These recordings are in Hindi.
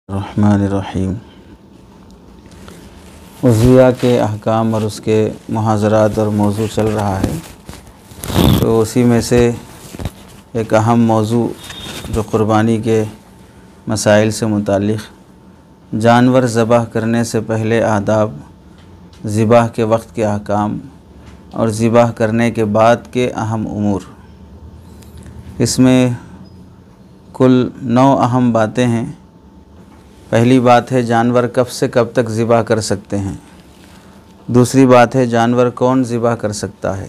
रहमानिर्रहीम। उज़्विया के अहकाम और उसके मुहाज़रात और मौजू चल रहा है, तो उसी में से एक अहम मौजू जो क़ुरबानी के मसाइल से मुताल्लिक़ जानवर ज़बह करने से पहले आदाब, ज़िबाह के वक्त के अहकाम और ज़िबाह करने के बाद के अहम उमूर, इसमें कुल 9 अहम बातें हैं। पहली बात है जानवर कब से कब तक ज़िबाह कर सकते हैं। दूसरी बात है जानवर कौन ज़िबाह कर सकता है।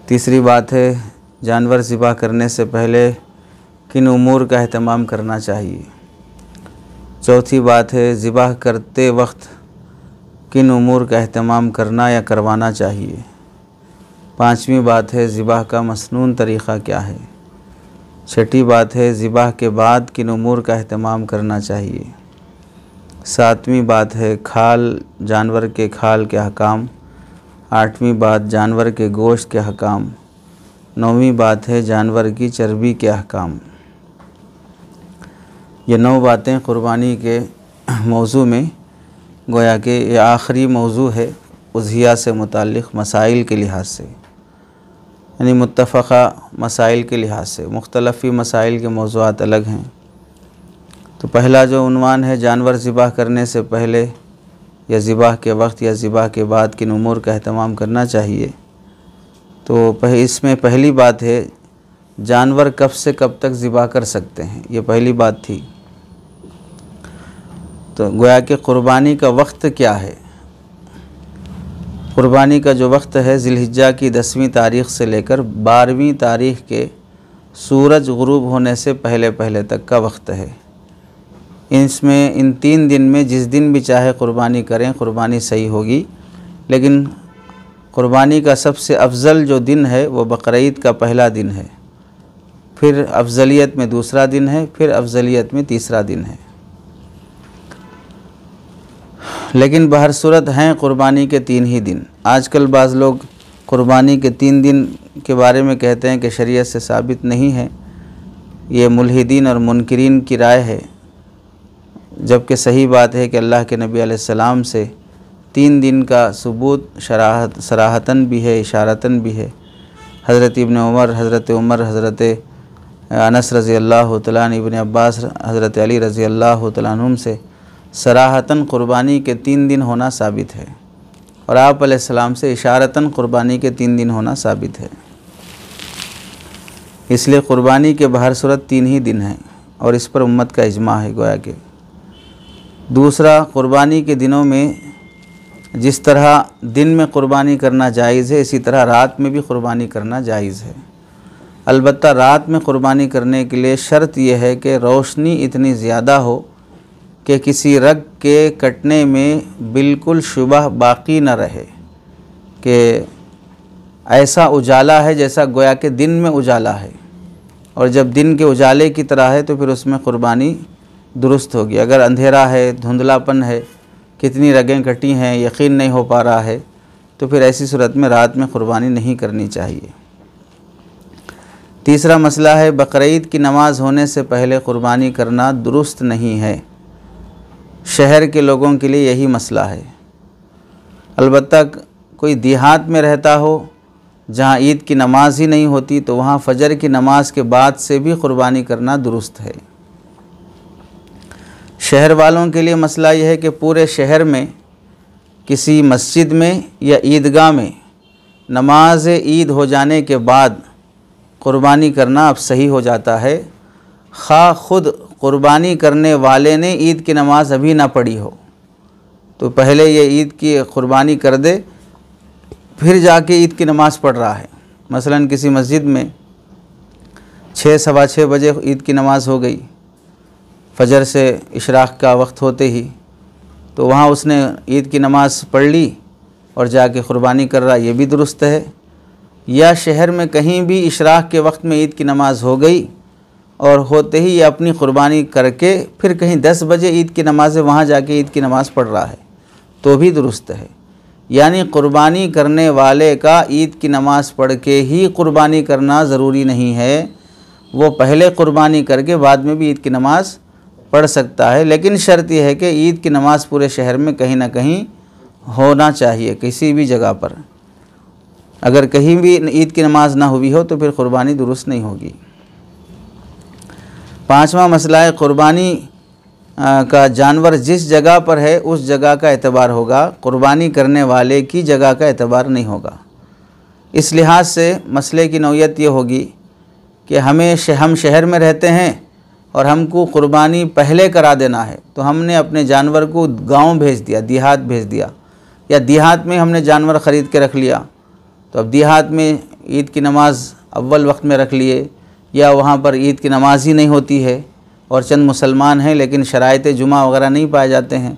तीसरी बात है जानवर ज़िबाह करने से पहले किन उमूर का एहतमाम करना चाहिए। चौथी बात है ज़िबाह करते वक्त किन उमूर का एहतमाम करना या करवाना चाहिए। पाँचवीं बात है ज़िबाह का मसनून तरीक़ा क्या है। छठी बात है ज़िबाह के बाद किन उमूर का एहतमाम करना चाहिए। सातवीं बात है खाल, जानवर के खाल के अहकाम। आठवीं बात जानवर के गोश्त के अहकाम। नौवीं बात है जानवर की चर्बी के अहकाम। ये 9 बातें क़ुरबानी के मौजू में गोया कि ये आखिरी मौजू है उज़्हिया से मुताल्लिक़ मसाइल के लिहाज से, यानी मुत्तफ़क़ा मसाइल के लिहाज से। मुख्तलिफ़ मसाइल के मौज़ूआत अलग हैं। तो पहला जो उन्वान है जानवर ज़िबाह करने से पहले या ज़िबाह के वक्त या ज़िबाह के बाद किन उमूर का एहतमाम करना चाहिए। तो इसमें पहली बात है जानवर कब से कब तक ज़िबाह कर सकते हैं, ये पहली बात थी। तो गोया कि क़ुरबानी का वक्त क्या है। क़ुरबानी का जो वक्त है ज़िलहिज्जा की 10वीं तारीख़ से लेकर 12वीं तारीख़ के सूरज गुरूब होने से पहले पहले तक का वक्त है। इसमें इन 3 दिन में जिस दिन भी चाहे क़ुरबानी करें, क़ुरबानी सही होगी। लेकिन क़ुरबानी का सबसे अफजल जो दिन है वो बकरीद का पहला दिन है, फिर अफजलियत में दूसरा दिन है, फिर अफजलियत में तीसरा दिन है। लेकिन बहर सूरत हैं क़ुरबानी के 3 ही दिन। आजकल बाज़ लोग क़ुरबानी के 3 दिन के बारे में कहते हैं कि शरीयत से साबित नहीं है, ये मुल्हिदीन और मुनकिरीन की राय है। जबकि सही बात है कि अल्लाह के नबी अलैहिस्सलाम से 3 दिन का सबूत सराहतन भी है, इशारतन भी है। हज़रत इब्न उमर, हज़रत अनस रज़ी अल्लाह तआला अन्हु, इब्न अब्बास, हज़रत अली रज़ी अल्लाह तआला अन्हुम से सराहतन क़ुरबानी के 3 दिन होना साबित है, और आप अलैहिस्सलाम से इशारतन क़ुरबानी के 3 दिन होना साबित है। इसलिए क़ुरबानी के बहर सूरत 3 ही दिन हैं और इस पर उम्मत का इजमा है गोया के। दूसरा, क़ुरबानी के दिनों में जिस तरह दिन में क़ुरबानी करना जायज़ है, इसी तरह रात में भी क़ुरबानी करना जायज़ है। अलबत्ता रात में क़ुरबानी करने के लिए शर्त यह है कि रोशनी इतनी ज़्यादा हो कि किसी रग के कटने में बिल्कुल शुबह बाकी न रहे, कि ऐसा उजाला है जैसा गोया के दिन में उजाला है, और जब दिन के उजाले की तरह है तो फिर उसमें क़ुरबानी दुरुस्त होगी। अगर अंधेरा है, धुंधलापन है, कितनी रगें कटी हैं यकीन नहीं हो पा रहा है, तो फिर ऐसी सूरत में रात में क़ुरबानी नहीं करनी चाहिए। तीसरा मसला है बकरीद की नमाज़ होने से पहले क़ुरबानी करना दुरुस्त नहीं है। शहर के लोगों के लिए यही मसला है। अलबत्ता कोई देहात में रहता हो जहाँ ईद की नमाज़ ही नहीं होती, तो वहाँ फ़जर की नमाज़ के बाद से भी क़ुरबानी करना दुरुस्त है। शहर वालों के लिए मसला यह है कि पूरे शहर में किसी मस्जिद में या ईदगाह में नमाज ईद हो जाने के बाद क़ुरबानी करना अब सही हो जाता है, खा खुद क़ुरबानी करने वाले ने ईद की नमाज़ अभी ना पढ़ी हो, तो पहले ये ईद की क़ुरबानी कर दे, फिर जाके ईद की नमाज़ पढ़ रहा है। मसलन किसी मस्जिद में 6 सवा 6 बजे ईद की नमाज़ हो गई, फ़जर से इशराक़ का वक्त होते ही, तो वहाँ उसने ईद की नमाज़ पढ़ ली और जाके क़ुरबानी कर रहा, ये भी दुरुस्त है। या शहर में कहीं भी इशराक़ के वक्त में ईद की नमाज़ हो गई और होते ही ये अपनी क़ुरबानी करके फिर कहीं 10 बजे ईद की नमाज़ है, वहाँ जाके ईद की नमाज़ पढ़ रहा है, तो भी दुरुस्त है। यानी क़ुरबानी करने वाले का ईद की नमाज़ पढ़ के ही क़ुरबानी करना ज़रूरी नहीं है, वो पहले क़ुरबानी करके बाद में भी ईद की नमाज़ पढ़ सकता है, लेकिन शर्त यह है कि ईद की नमाज़ पूरे शहर में कहीं ना कहीं होना चाहिए, किसी भी जगह पर। अगर कहीं भी ईद की नमाज़ ना हुई हो तो फिर क़ुरबानी दुरुस्त नहीं होगी। पाँचवा मसला है, क़ुरबानी का जानवर जिस जगह पर है उस जगह का एतबार होगा, क़ुरबानी करने वाले की जगह का एतबार नहीं होगा। इस लिहाज से मसले की नौयत ये होगी कि हम शहर में रहते हैं और हमको क़ुरबानी पहले करा देना है, तो हमने अपने जानवर को गांव भेज दिया, देहात भेज दिया, या देहात में हमने जानवर ख़रीद के रख लिया, तो अब देहात में ईद की नमाज़ अव्वल वक्त में रख लिए, या वहाँ पर ईद की नमाज़ ही नहीं होती है और चंद मुसलमान हैं लेकिन शराइत जुमा वगैरह नहीं पाए जाते हैं,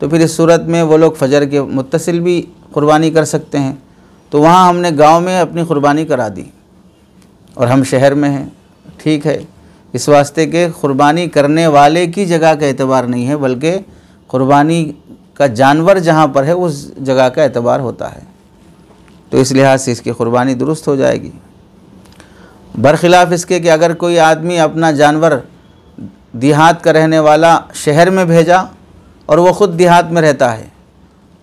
तो फिर इस सूरत में वो लोग फजर के मुत्तसिल भी क़ुरबानी कर सकते हैं। तो वहाँ हमने गांव में अपनी क़ुरबानी करा दी और हम शहर में हैं, ठीक है। इस वास्ते के क़ुरबानी करने वाले की जगह का एतबार नहीं है, बल्कि क़ुरबानी का जानवर जहाँ पर है उस जगह का एतबार होता है। तो इस लिहाज से इसकी क़ुरबानी दुरुस्त हो जाएगी। बरखिलाफ़ इसके कि अगर कोई आदमी अपना जानवर देहात का रहने वाला शहर में भेजा और वो ख़ुद देहात में रहता है,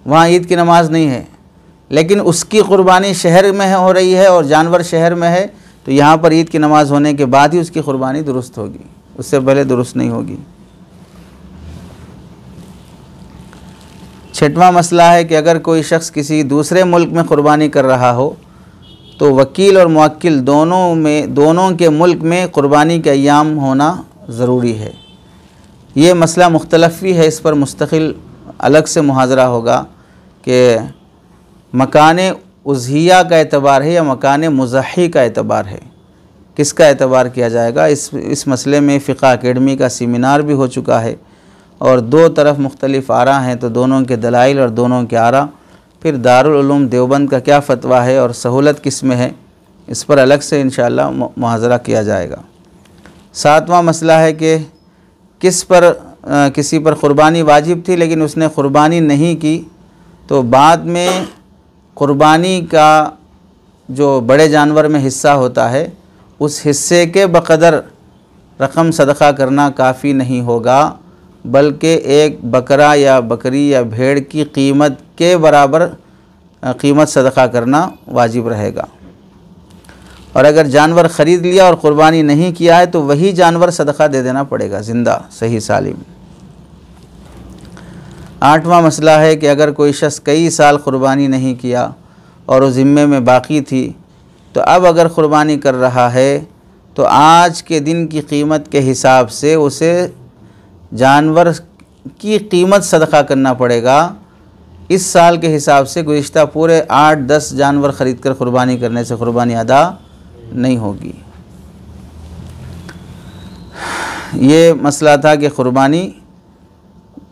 वहाँ ईद की नमाज़ नहीं है, लेकिन उसकी क़ुरबानी शहर में हो रही है और जानवर शहर में है, तो यहाँ पर ईद की नमाज़ होने के बाद ही उसकी क़ुरबानी दुरुस्त होगी, उससे पहले दुरुस्त नहीं होगी। छठवां मसला है कि अगर कोई शख्स किसी दूसरे मुल्क में क़ुरबानी कर रहा हो तो वकील और मुवक्किल दोनों के मुल्क में क़ुरबानी के अय्याम होना ज़रूरी है। ये मसला मुख्तलफ़ी है, इस पर मुस्तकिल अलग से मुहाज़रा होगा कि मकान उज़हिया का एतबार है या मकान मुज़ही का एतबार है, किसका एतबार किया जाएगा। इस मसले में फ़िक़्ह अकेडमी का सेमिनार भी हो चुका है और दो तरफ मुख्तलिफ़ आरा हैं, तो दोनों के दलाइल और दोनों के आरा, फिर दारुल उलूम देवबंद का क्या फ़तवा है और सहूलत किस में है, इस पर अलग से इंशाअल्लाह मुहाज़रा किया जाएगा। सातवां मसला है कि किसी पर क़ुरबानी वाजिब थी लेकिन उसने क़ुरबानी नहीं की, तो बाद में क़ुरबानी का जो बड़े जानवर में हिस्सा होता है उस हिस्से के बक़दर रकम सदक़ा करना काफ़ी नहीं होगा, बल्कि एक बकरा या बकरी या भेड़ की कीमत के बराबर कीमत सदक़ा करना वाजिब रहेगा। और अगर जानवर ख़रीद लिया और क़ुरबानी नहीं किया है तो वही जानवर सदक़ा दे देना पड़ेगा, ज़िंदा सही सालिम। आठवां मसला है कि अगर कोई शख्स कई साल क़ुरबानी नहीं किया और वो ज़िम्मे में बाकी थी, तो अब अगर क़ुरबानी कर रहा है तो आज के दिन की कीमत के हिसाब से उसे जानवर की कीमत सदक़ा करना पड़ेगा। इस साल के हिसाब से गुज़िश्ता पूरे 8-10 जानवर ख़रीद कर क़ुरबानी करने से क़ुरबानी अदा नहीं होगी। ये मसला था कि क़ुरबानी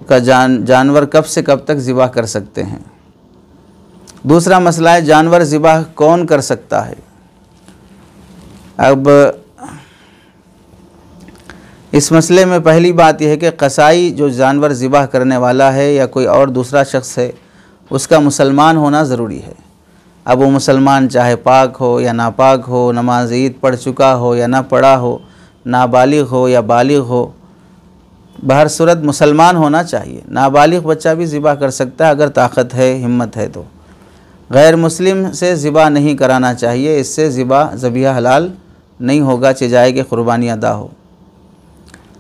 का जानवर कब से कब तक ज़िबा कर सकते हैं। दूसरा मसला है जानवर ज़िबा कौन कर सकता है। अब इस मसले में पहली बात यह है कि कसाई जो जानवर ज़िबा करने वाला है या कोई और दूसरा शख्स है, उसका मुसलमान होना ज़रूरी है। अब वो मुसलमान चाहे पाक हो या नापाक हो, नमाज ईद पढ़ चुका हो या ना पढ़ा हो, नाबालिग हो या बालिग हो, बहर सूरत मुसलमान होना चाहिए। नाबालिग बच्चा भी ज़िबा कर सकता है अगर ताकत है, हिम्मत है तो। गैर मुस्लिम से ज़िबा नहीं कराना चाहिए, इससे ज़बिया हलाल नहीं होगा, चाहे कि क़ुरबानी अदा हो।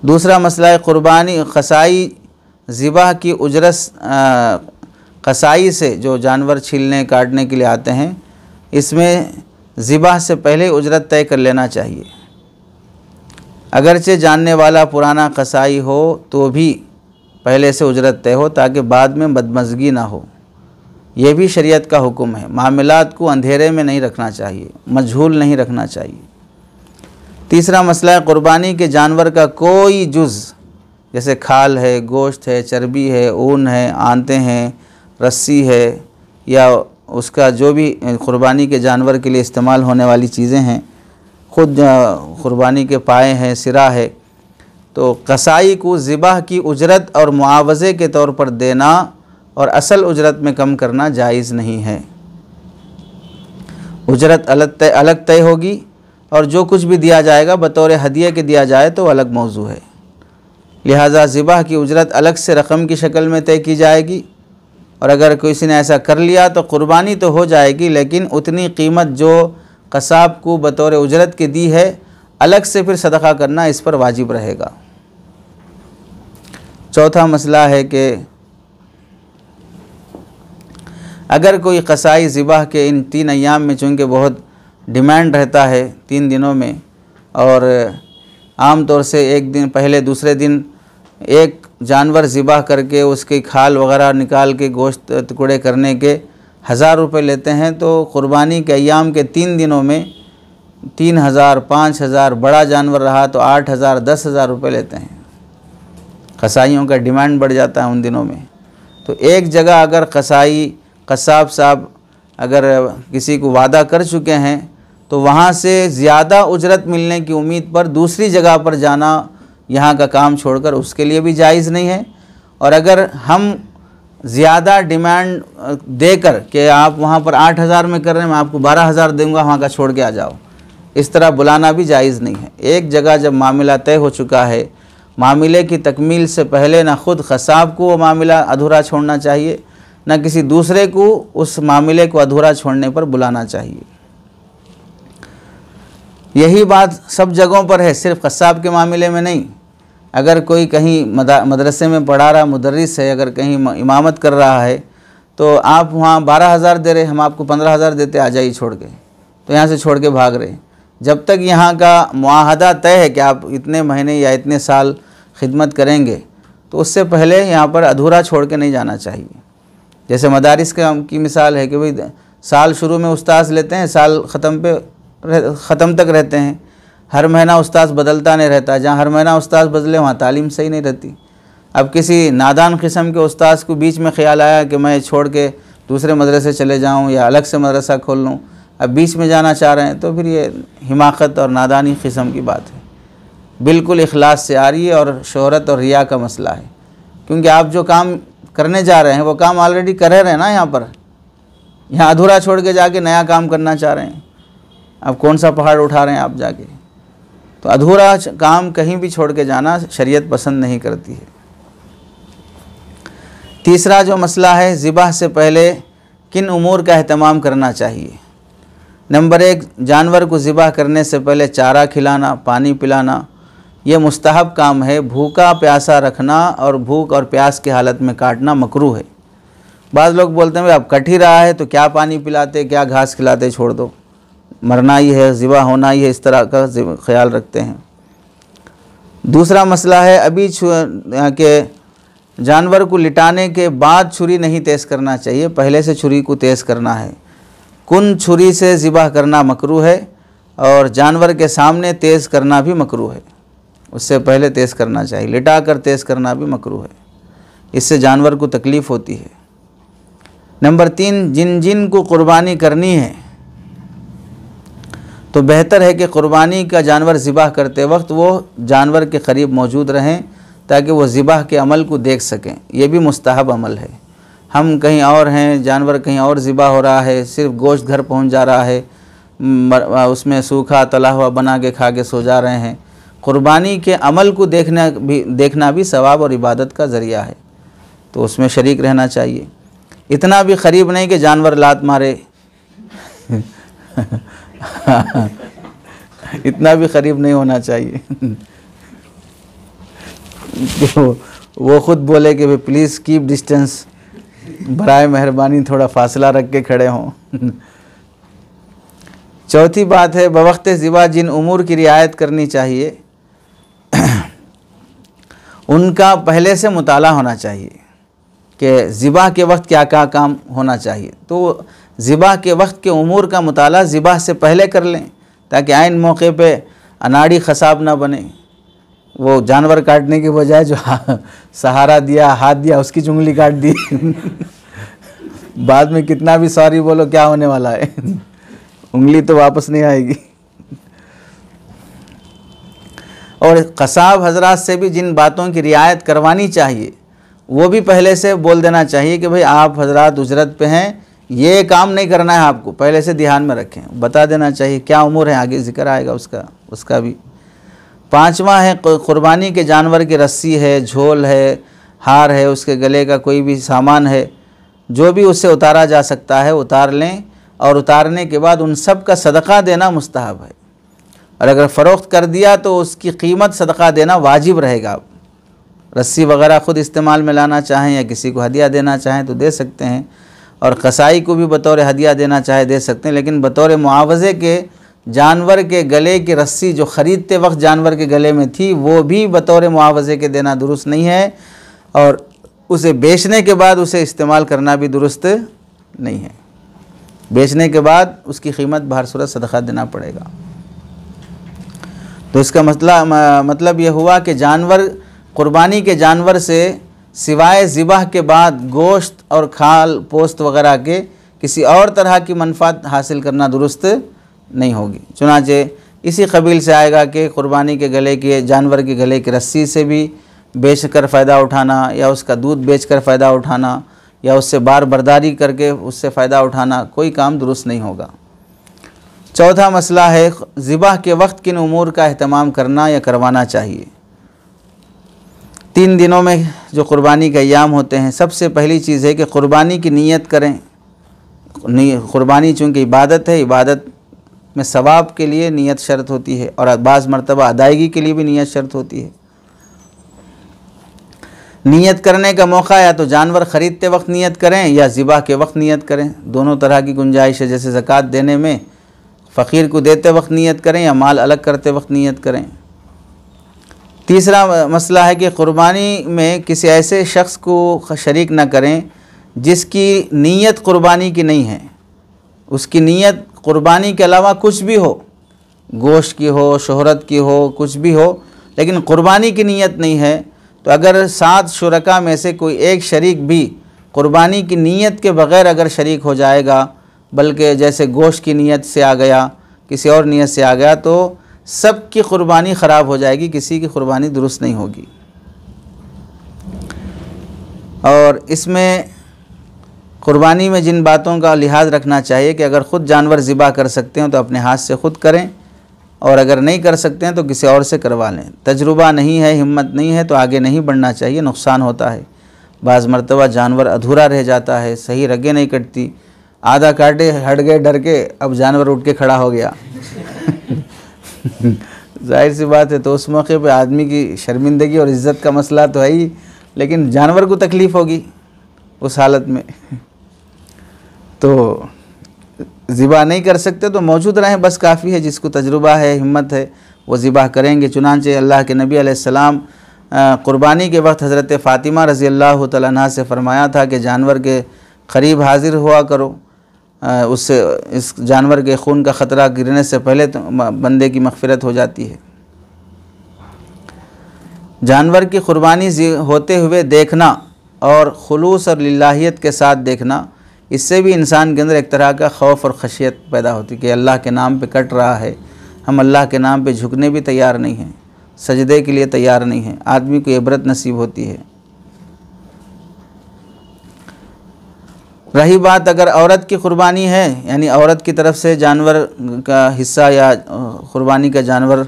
दूसरा मसला है क़ुरबानी कसाई ज़िबा की उजरत कसाई से जो जानवर छीलने काटने के लिए आते हैं, इसमें ज़िबा से पहले उजरत तय कर लेना चाहिए। अगरचे जानने वाला पुराना कसाई हो तो भी पहले से उजरत तय हो ताकि बाद में बदमज़गी ना हो। यह भी शरीयत का हुक्म है। मामलात को अंधेरे में नहीं रखना चाहिए, मजहूल नहीं रखना चाहिए। तीसरा मसला है क़ुरबानी के जानवर का कोई जुज़, जैसे खाल है, गोश्त है, चर्बी है, ऊन है, आंतें हैं, रस्सी है, या उसका जो भी क़ुरबानी के जानवर के लिए इस्तेमाल होने वाली चीज़ें हैं, ख़ुद क़ुरबानी के पाए हैं, सिरा है, तो कसाई को ज़िबा की उजरत और मुआवज़े के तौर पर देना और असल उजरत में कम करना जायज़ नहीं है। उजरत अलग तय होगी और जो कुछ भी दिया जाएगा बतौर हदिया के दिया जाए तो अलग मौजू है। लिहाजा ज़िबाह की उजरत अलग से रकम की शक्ल में तय की जाएगी। और अगर किसी ने ऐसा कर लिया तो कुर्बानी तो हो जाएगी, लेकिन उतनी कीमत जो कसाब को बतौर उजरत के दी है अलग से फिर सदका करना इस पर वाजिब रहेगा। चौथा मसला है कि अगर कोई कसाई ज़िबाह के इन 3 अय्याम में, चूँकि बहुत डिमांड रहता है 3 दिनों में, और आम तौर से एक दिन पहले दूसरे दिन एक जानवर ज़िबाह करके उसकी खाल वगैरह निकाल के गोश्त टुकड़े करने के 1000 रुपये लेते हैं, तो क़ुरबानी के अय्याम के 3 दिनों में 3000, 5000, बड़ा जानवर रहा तो 8000, 10,000 रुपये लेते हैं। कसाईयों का डिमांड बढ़ जाता है उन दिनों में। तो एक जगह अगर कसाब साहब अगर किसी को वादा कर चुके हैं तो वहाँ से ज़्यादा उजरत मिलने की उम्मीद पर दूसरी जगह पर जाना यहाँ का काम छोड़कर उसके लिए भी जायज़ नहीं है। और अगर हम ज़्यादा डिमांड देकर कि आप वहाँ पर 8000 में कर रहे हैं, मैं आपको 12000 दूंगा, वहाँ का छोड़ के आ जाओ, इस तरह बुलाना भी जायज़ नहीं है। एक जगह जब मामला तय हो चुका है, मामले की तकमील से पहले ना खुद कसाब को वो मामला अधूरा छोड़ना चाहिए, ना किसी दूसरे को उस मामले को अधूरा छोड़ने पर बुलाना चाहिए। यही बात सब जगहों पर है, सिर्फ कसाब के मामले में नहीं। अगर कोई कहीं मदरसे में पढ़ा रहा मुदर्रिस है, अगर कहीं इमामत कर रहा है, तो आप वहाँ 12000 दे रहे, हम आपको 15000 देते, आ जाइए छोड़ के, तो यहाँ से छोड़ के भाग रहे। जब तक यहाँ का मुआहदा तय है कि आप इतने महीने या इतने साल खिदमत करेंगे, तो उससे पहले यहाँ पर अधूरा छोड़ के नहीं जाना चाहिए। जैसे मदारिस की मिसाल है कि भाई साल शुरू में उस्ताद लेते हैं, साल ख़त्म तक रहते हैं, हर महीना उस्ताद बदलता नहीं रहता। जहाँ हर महीना उस्ताद बदले वहाँ तालीम सही नहीं रहती। अब किसी नादान किस्म के उस्ताद को बीच में ख्याल आया कि मैं छोड़ के दूसरे मदरसे चले जाऊँ या अलग से मदरसा खोल लूँ, अब बीच में जाना चाह रहे हैं, तो फिर ये हिमाकत और नादानी किस्म की बात है। बिल्कुल इखलास से आ रही है और शोहरत और रिया का मसला है, क्योंकि आप जो काम करने जा रहे हैं वो काम ऑलरेडी कर रहे हैं ना। यहाँ अधूरा छोड़ के जाके नया काम करना चाह रहे हैं, अब कौन सा पहाड़ उठा रहे हैं आप जाके। तो अधूरा काम कहीं भी छोड़ के जाना शरीयत पसंद नहीं करती है। तीसरा जो मसला है, ज़िबाह से पहले किन उमूर का अहतमाम करना चाहिए। नंबर 1, जानवर को ज़िबाह करने से पहले चारा खिलाना, पानी पिलाना, यह मुस्तहब काम है। भूखा प्यासा रखना और भूख और प्यास की हालत में काटना मकरूह है। बाज़ लोग बोलते हैं भाई अब कट ही रहा है तो क्या पानी पिलाते, क्या घास खिलाते, छोड़ दो, मरना ही है, ज़िबाह होना ही है, इस तरह का ख्याल रखते हैं। दूसरा मसला है, अभी के जानवर को लिटाने के बाद छुरी नहीं तेज़ करना चाहिए, पहले से छुरी को तेज़ करना है। कुन छुरी से ज़िबाह करना मकरूह है और जानवर के सामने तेज़ करना भी मकरूह है, उससे पहले तेज़ करना चाहिए। लिटा कर तेज़ करना भी मकरूह है, इससे जानवर को तकलीफ़ होती है। नंबर 3, जिन को कुर्बानी करनी है तो बेहतर है कि कुर्बानी का जानवर ज़िबाह करते वक्त वो जानवर के करीब मौजूद रहें ताकि वो ज़िबाह के अमल को देख सकें। ये भी मुस्तहब अमल है। हम कहीं और हैं, जानवर कहीं और ज़िबाह हो रहा है, सिर्फ गोश्त घर पहुंच जा रहा है, उसमें सूखा तला हुआ बना के खा के सो जा रहे हैं। कुर्बानी के अमल को देखना भी सवाब और इबादत का ज़रिया है, तो उसमें शरीक रहना चाहिए। इतना भी करीब नहीं कि जानवर लात मारे इतना भी करीब नहीं होना चाहिए तो वो ख़ुद बोले कि भाई प्लीज़ कीप डिस्टेंस, बराए मेहरबानी थोड़ा फासला रख के खड़े हों। चौथी बात है, बवक्त ज़िबाह जिन उमूर की रियायत करनी चाहिए उनका पहले से मुताला होना चाहिए कि ज़िबाह के वक्त क्या क्या काम होना चाहिए। तो ज़िबाह के वक्त के उमूर का मुताला ज़िबाह से पहले कर लें ताकि आइन मौके पे अनाड़ी खसाब ना बने। वो जानवर काटने के बजाय जो सहारा दिया, हाथ दिया, उसकी चुंगली काट दी बाद में कितना भी सॉरी बोलो क्या होने वाला है उंगली तो वापस नहीं आएगी। और कसाब हजरात से भी जिन बातों की रियायत करवानी चाहिए वो भी पहले से बोल देना चाहिए कि भाई आप हजरात उजरत पे हैं, ये काम नहीं करना है, आपको पहले से ध्यान में रखें, बता देना चाहिए क्या उम्र है, आगे जिक्र आएगा उसका भी। पाँचवा है क़ुरबानी के जानवर की रस्सी है, झोल है, हार है, उसके गले का कोई भी सामान है, जो भी उससे उतारा जा सकता है उतार लें, और उतारने के बाद उन सब का सदका देना मुस्तहब है। और अगर फ़रोख्त कर दिया तो उसकी कीमत सदका देना वाजिब रहेगा। रस्सी वगैरह ख़ुद इस्तेमाल में लाना चाहें या किसी को हदिया देना चाहें तो दे सकते हैं, और कसाई को भी बतौर हदिया देना चाहे दे सकते हैं, लेकिन बतौर मुआवज़े के जानवर के गले की रस्सी जो ख़रीदते वक्त जानवर के गले में थी वो भी बतौर मुआवज़े के देना दुरुस्त नहीं है, और उसे बेचने के बाद उसे इस्तेमाल करना भी दुरुस्त नहीं है। बेचने के बाद उसकी कीमत बहर सूरत सदका देना पड़ेगा। तो इसका मतलब यह हुआ कि जानवर, क़ुरबानी के जानवर से सिवाय ज़िबाह के बाद गोश्त और खाल पोस्त वगैरह के किसी और तरह की मनफ़ात हासिल करना दुरुस्त नहीं होगी। चुनांचे इसी कबील से आएगा कि क़ुरबानी के गले के जानवर के गले की रस्सी से भी बेच कर फ़ायदा उठाना, या उसका दूध बेच कर फ़ायदा उठाना, या उससे बार बर्दारी करके उससे फ़ायदा उठाना, कोई काम दुरुस्त नहीं होगा। चौथा मसला है ज़िबाह के वक्त किन उमूर का अहतमाम करना या करवाना चाहिए। 3 दिनों में जो क़ुरबानी के अय्याम होते हैं, सबसे पहली चीज़ है कि क़ुरबानी की नीयत करें। क़ुरबानी चूँकि इबादत है, इबादत में सवाब के लिए नीयत शर्त होती है, और बाज़ मरतबा अदायगी के लिए भी नीयत शर्त होती है। नीयत करने का मौका या तो जानवर ख़रीदते वक्त नीयत करें या ज़िबाह के वक्त नीयत करें, दोनों तरह की गुंजाइश है। जैसे ज़कात देने में फ़कीर को देते वक्त नीयत करें या माल अलग करते वक्त नीयत करें। तीसरा मसला है कि क़ुरबानी में किसी ऐसे शख्स को शरीक न करें जिसकी नीयत क़ुरबानी की नहीं है। उसकी नीयत क़ुरबानी के अलावा कुछ भी हो, गोश्त की हो, शोहरत की हो, कुछ भी हो, लेकिन क़ुरबानी की नीयत नहीं है, तो अगर 7 शुरका में से कोई एक शरीक भी क़ुरबानी की नीयत के बग़ैर अगर शरीक हो जाएगा, बल्कि जैसे गोश्त की नीयत से आ गया, किसी और नीयत से आ गया, तो सब की क़ुरबानी ख़राब हो जाएगी, किसी की क़ुरबानी दुरुस्त नहीं होगी। और इसमें क़ुरबानी में जिन बातों का लिहाज रखना चाहिए कि अगर ख़ुद जानवर ज़िबा कर सकते हैं तो अपने हाथ से ख़ुद करें, और अगर नहीं कर सकते हैं तो किसी और से करवा लें। तजुर्बा नहीं है, हिम्मत नहीं है तो आगे नहीं बढ़ना चाहिए, नुकसान होता है। बाज़ मरतबा जानवर अधूरा रह जाता है, सही रगें नहीं कटती, आधा काटे हट गए डर के, अब जानवर उठ के खड़ा हो गया जाहिर सी बात है, तो उस मौके पे आदमी की शर्मिंदगी और इज़्ज़त का मसला तो है ही, लेकिन जानवर को तकलीफ़ होगी उस हालत में। तो ज़िबा नहीं कर सकते तो मौजूद रहें बस काफ़ी है। जिसको तजुर्बा है, हिम्मत है, वो ज़िबा करेंगे। चुनांचे अल्लाह के नबी अलैहिस्सलाम क़ुरबानी के वक्त हज़रत फ़ातिमा रज़ी अल्लाह तआला अन्हा से फ़रमाया था कि जानवर के करीब हाज़िर हुआ करो, उससे इस जानवर के खून का ख़तरा गिरने से पहले तो बंदे की मग़फ़िरत हो जाती है। जानवर की क़ुरबानी होते हुए देखना और खुलूस और लिल्लाहियत के साथ देखना, इससे भी इंसान के अंदर एक तरह का खौफ और खशियत पैदा होती है कि अल्लाह के नाम पे कट रहा है, हम अल्लाह के नाम पे झुकने भी तैयार नहीं हैं, सजदे के लिए तैयार नहीं हैं। आदमी को इबरत नसीब होती है। रही बात अगर औरत की क़ुरबानी है, यानी औरत की तरफ से जानवर का हिस्सा या क़ुरबानी का जानवर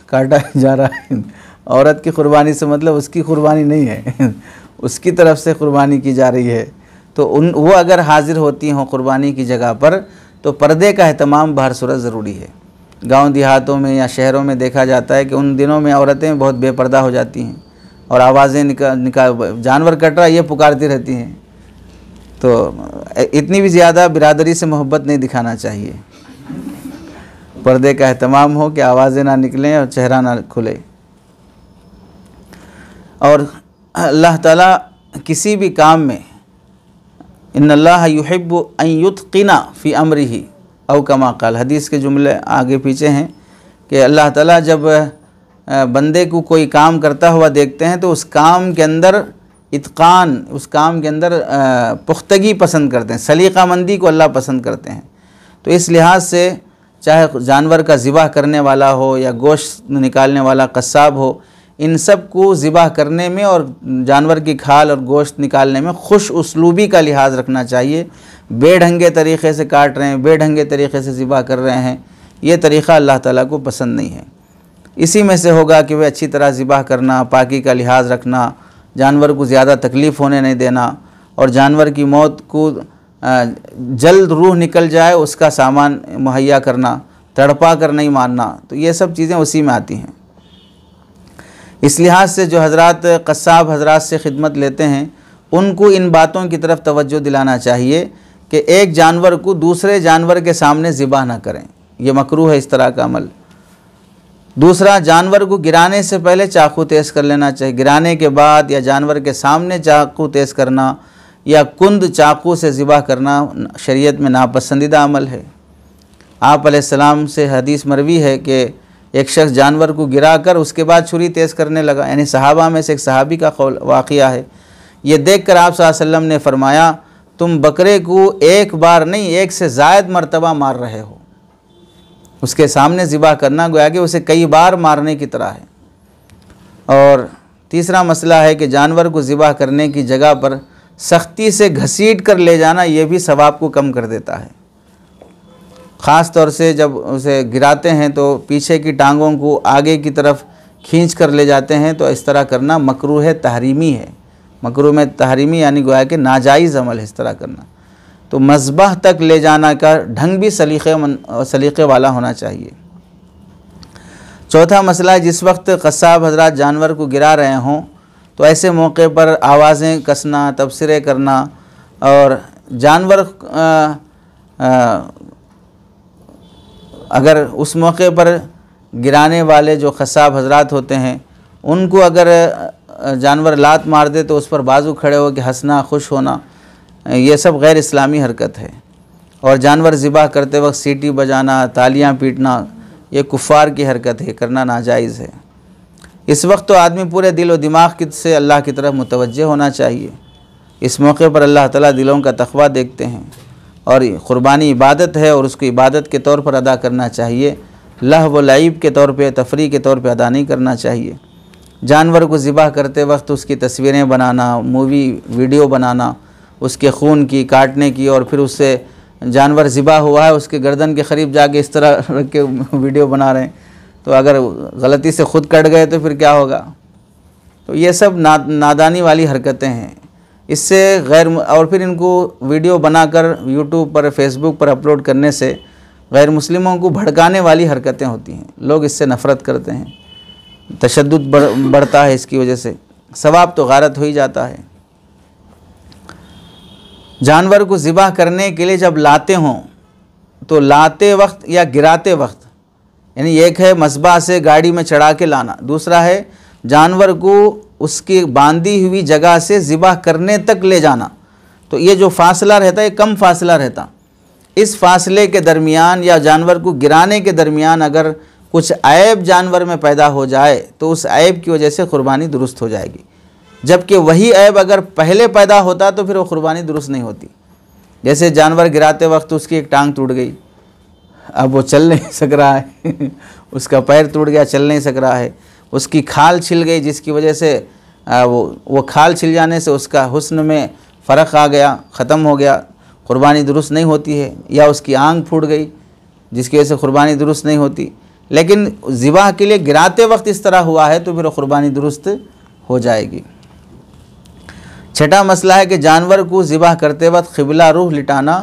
काटा जा रहा है, औरत की क़ुरबानी से मतलब उसकी क़ुरबानी नहीं है उसकी तरफ से क़ुरबानी की जा रही है, तो वो अगर हाज़िर होती हों क़ुरबानी की जगह पर, तो पर्दे का एहतमाम बहर सूरत ज़रूरी है। गांव देहातों में या शहरों में देखा जाता है कि उन दिनों में औरतें बहुत बेपर्दा हो जाती हैं और आवाज़ें निकाल जानवर कट रहा ये पुकारती रहती हैं। तो इतनी भी ज़्यादा बिरादरी से मोहब्बत नहीं दिखाना चाहिए। पर्दे का एहतमाम हो कि आवाज़ें ना निकलें और चेहरा ना खुले। और अल्लाह ताला किसी भी काम में इन्नल्लाह युहिब्बु अन युत्क़िना फ़ी अम्रिही औ कमा क़ाल, हदीस के जुमले आगे पीछे हैं कि अल्लाह ताला जब बंदे को कोई काम करता हुआ देखते हैं तो उस काम के अंदर इत्क़ान, उस काम के अंदर पुख्तगी पसंद करते हैं, सलीक़ामंदी को अल्लाह पसंद करते हैं। तो इस लिहाज से चाहे जानवर का ज़िबाह करने वाला हो या गोश्त निकालने वाला कस्साब हो, इन सब को ज़िबाह करने में और जानवर की खाल और गोश्त निकालने में खुश उसलूबी का लिहाज रखना चाहिए। बेढंगे तरीक़े से काट रहे हैं, बेढंगे तरीक़े से ज़िबाह कर रहे हैं, ये तरीक़ा अल्लाह ताला को पसंद नहीं है। इसी में से होगा कि वह अच्छी तरह ज़िबा करना, पाकी का लिहाज रखना, जानवर को ज़्यादा तकलीफ़ होने नहीं देना, और जानवर की मौत को जल्द रूह निकल जाए उसका सामान मुहैया करना, तड़पा कर नहीं मारना। तो ये सब चीज़ें उसी में आती हैं। इस लिहाज से जो हज़रात क़स्साब हज़रात से ख़िदमत लेते हैं उनको इन बातों की तरफ तवज्जो दिलाना चाहिए कि एक जानवर को दूसरे जानवर के सामने ज़िबा ना करें, ये मकरूह है इस तरह का अमल। दूसरा, जानवर को गिराने से पहले चाकू तेज़ कर लेना चाहिए। गिराने के बाद या जानवर के सामने चाकू तेज़ करना या कुंद चाकू से ज़िबा करना शरीयत में नापसंदीदा अमल है। आप अलैहिस्सलाम से हदीस मरवी है कि एक शख्स जानवर को गिरा कर उसके बाद छुरी तेज़ करने लगा, यानी सहाबा में से एक सहाबी का वाक़िया है। ये देख कर आप सल्लल्लाहु अलैहि वसल्लम ने फरमाया, तुम बकरे को एक बार नहीं, एक से ज़ायद मरतबा मार रहे हो। उसके सामने ज़िबा करना गोया कि उसे कई बार मारने की तरह है। और तीसरा मसला है कि जानवर को ज़िबा करने की जगह पर सख्ती से घसीट कर ले जाना, ये भी सवाब को कम कर देता है। ख़ास तौर से जब उसे गिराते हैं तो पीछे की टांगों को आगे की तरफ खींच कर ले जाते हैं, तो इस तरह करना मकरूह तहरीमी है। मकरूह में तहरीमी यानी गोया कि नाजायज़ अमल है इस तरह करना। तो मज़बह तक ले जाना का ढंग भी सलीक़े वाला होना चाहिए। चौथा मसला है, जिस वक्त क़स्साब हज़रात जानवर को गिरा रहे हों तो ऐसे मौके पर आवाज़ें कसना, तबसरे करना, और जानवर अगर उस मौके पर गिराने वाले जो क़स्साब हज़रात होते हैं उनको अगर जानवर लात मार दे तो उस पर बाजू खड़े हो के हंसना, खुश होना, ये सब गैर इस्लामी हरकत है। और जानवर ज़िबा करते वक्त सीटी बजाना, तालियां पीटना, ये कुफ़ार की हरकत है, करना नाजायज़ है। इस वक्त तो आदमी पूरे दिल और दिमाग से अल्लाह की तरफ मुतवज्जह होना चाहिए। इस मौके पर अल्लाह ताला दिलों का तक़वा देखते हैं, और क़ुरबानी इबादत है और उसको इबादत के तौर पर अदा करना चाहिए। लहव व लईब के तौर पे, तफरी के तौर पे अदा नहीं करना चाहिए। जानवर को ज़िबा करते वक्त उसकी तस्वीरें बनाना, मूवी वीडियो बनाना, उसके खून की, काटने की, और फिर उससे जानवर ज़िबा हुआ है उसके गर्दन के करीब जाके इस तरह रख के वीडियो बना रहे हैं, तो अगर गलती से ख़ुद कट गए तो फिर क्या होगा। तो ये सब नादानी वाली हरकतें हैं। इससे और फिर इनको वीडियो बनाकर यूट्यूब पर, फेसबुक पर अपलोड करने से गैर मुस्लिमों को भड़काने वाली हरकतें होती हैं। लोग इससे नफ़रत करते हैं, तशद्दुद बढ़ता है, इसकी वजह से सवाब तो गारत हो ही जाता है। जानवर को ज़िबा करने के लिए जब लाते हों तो लाते वक्त या गिराते वक्त, यानी एक है मस्बा से गाड़ी में चढ़ा के लाना, दूसरा है जानवर को उसकी बांधी हुई जगह से ज़िबा करने तक ले जाना। तो ये जो फासला रहता है कम फासला रहता। इस फासले के दरमियान या जानवर को गिराने के दरमियान अगर कुछ ऐब जानवर में पैदा हो जाए तो उस ऐब की वजह से क़ुरबानी दुरुस्त हो जाएगी। जबकि वही ऐब अगर पहले पैदा होता तो फिर वो क़ुरबानी दुरुस्त नहीं होती। जैसे जानवर गिराते वक्त उसकी एक टांग टूट गई, अब वो चल नहीं सक रहा है उसका पैर टूट गया, चल नहीं सक रहा है। उसकी खाल छिल गई जिसकी वजह से वो खाल छिल जाने से उसका हुस्न में फ़र्क आ गया, ख़त्म हो गया, क़ुरबानी दुरुस्त नहीं होती है। या उसकी आंख फूट गई जिसकी वजह से क़ुरबानी दुरुस्त नहीं होती। लेकिन ज़िबा के लिए गिराते वक्त इस तरह हुआ है तो फिर क़ुरबानी दुरुस्त हो जाएगी। छठा मसला है कि जानवर को ज़िबा करते वक्त क़िबला रुख लिटाना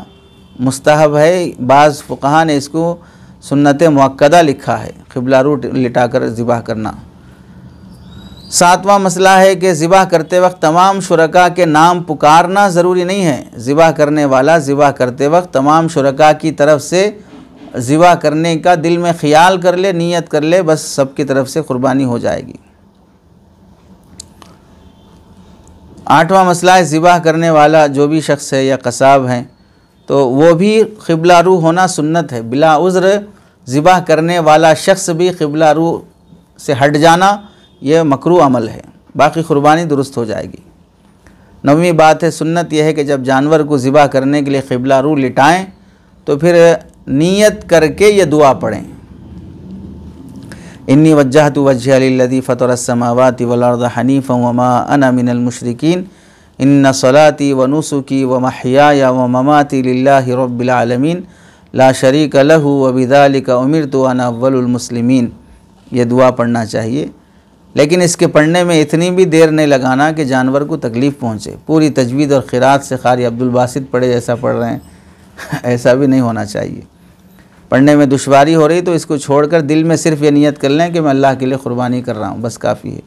मुस्तहब है। बाज़ फ़ुक़हा ने इसको सुन्नत मुअक्कदा लिखा है, क़िबला रुख लिटा कर ज़िबा करना। सातवां मसला है कि ज़िबा करते वक्त तमाम शुरका के नाम पुकारना ज़रूरी नहीं है। ज़िबा करने वाला ज़िबा करते वक्त तमाम शुरका की तरफ से ज़िबा करने का दिल में ख़्याल कर ले, नीयत कर ले, बस सबकी तरफ से क़ुरबानी हो जाएगी। आठवां मसला है ज़िबा करने वाला जो भी शख्स है या क़साब हैं तो वो भी क़िबला रुख होना सुन्नत है। बिला उज़्र ज़िबा करने वाला शख्स भी क़िबला रुख से हट जाना यह मकरूह अमल है, बाकी क़ुरबानी दुरुस्त हो जाएगी। नवीं बात है, सुन्नत यह है कि जब जानवर को ज़िबा करने के लिए क़िबला रुख लिटाएँ तो फिर नीयत करके ये दुआ पढ़ें, इन्नी वज्जहतु वज्हिया लिल्लज़ी फ़तरस्समावाति वल अर्ज़ हनीफ़न वमा अना मिनल मुशरिकीन इन्ना सलाती व नुसुकी व महयाया व ममाती लिल्लाहि रब्बिल आलमीन ला शरीका लहु व बिज़ालिका उमिरतु अना अव्वलुल मुस्लिमीन। ये दुआ पढ़ना चाहिए। लेकिन इसके पढ़ने में इतनी भी देर नहीं लगाना कि जानवर को तकलीफ़ पहुँचे। पूरी तजवीद और क़िरात से क़ारी अब्दुल बासित पढ़े जैसा पढ़ रहे हैं ऐसा भी नहीं होना चाहिए। पढ़ने में दुश्वारी हो रही तो इसको छोड़कर दिल में सिर्फ़ ये नियत कर लें कि मैं अल्लाह के लिए क़ुरबानी कर रहा हूँ, बस काफ़ी है।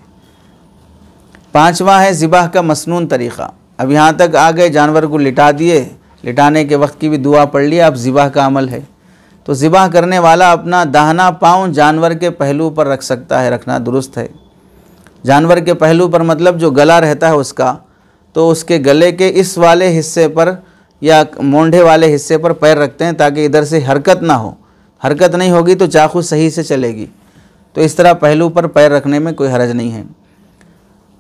5वां है ज़िबाह का मसनून तरीक़ा। अब यहाँ तक आ गए, जानवर को लिटा दिए, लिटाने के वक्त की भी दुआ पढ़ ली, अब ज़िबाह का अमल है। तो ज़िबाह करने वाला अपना दाहिना पाँव जानवर के पहलू पर रख सकता है, रखना दुरुस्त है। जानवर के पहलू पर मतलब जो गला रहता है उसका, तो उसके गले के इस वाले हिस्से पर या मोंढे वाले हिस्से पर पैर रखते हैं ताकि इधर से हरकत ना हो। हरकत नहीं होगी तो चाकू सही से चलेगी। तो इस तरह पहलू पर पैर रखने में कोई हरज नहीं है।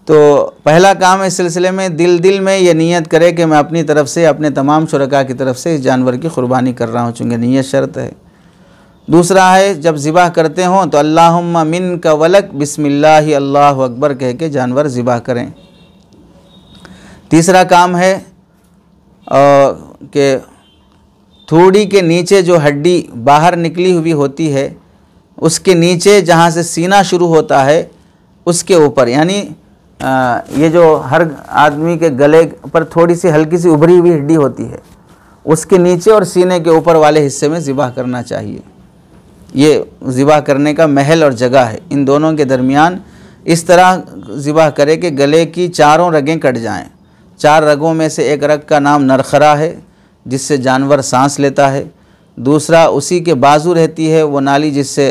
तो पहला काम इस सिलसिले में दिल में ये नियत करे कि मैं अपनी तरफ से, अपने तमाम शुरका की तरफ से इस जानवर की क़ुरबानी कर रहा हूँ, चूँकि नियत शर्त है। दूसरा है जब ज़िबाह करते हों तो अल्लाहुम्मा मिनका वलक बिस्मिल्लाहि अल्लाहु अकबर कह के जानवर ज़िबाह करें। तीसरा काम है कि थोड़ी के नीचे जो हड्डी बाहर निकली हुई होती है उसके नीचे जहाँ से सीना शुरू होता है उसके ऊपर, यानी ये जो हर आदमी के गले पर थोड़ी सी हल्की सी उभरी हुई हड्डी होती है उसके नीचे और सीने के ऊपर वाले हिस्से में ज़िबाह करना चाहिए। ये ज़िबाह करने का महल और जगह है। इन दोनों के दरमियान इस तरह ज़िबाह करे कि गले की चारों रगें कट जाएं। 4 रगों में से एक रग का नाम नरखरा है जिससे जानवर सांस लेता है। दूसरा उसी के बाजू रहती है वो नाली जिससे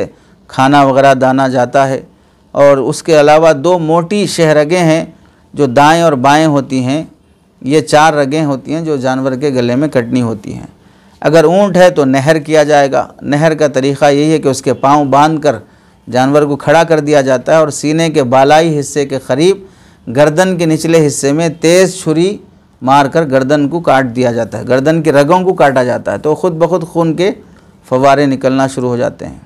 खाना वगैरह दाना जाता है। और उसके अलावा 2 मोटी शहरगें हैं जो दाएं और बाएं होती हैं। ये 4 रगें होती हैं जो जानवर के गले में कटनी होती हैं। अगर ऊँट है तो नहर किया जाएगा। नहर का तरीक़ा यही है कि उसके पाँव बांधकर जानवर को खड़ा कर दिया जाता है और सीने के बालाई हिस्से के करीब गर्दन के निचले हिस्से में तेज़ छुरी मारकर गर्दन को काट दिया जाता है। गर्दन के रगों को काटा जाता है तो ख़ुद ब खुद खून के फव्वारे निकलना शुरू हो जाते हैं।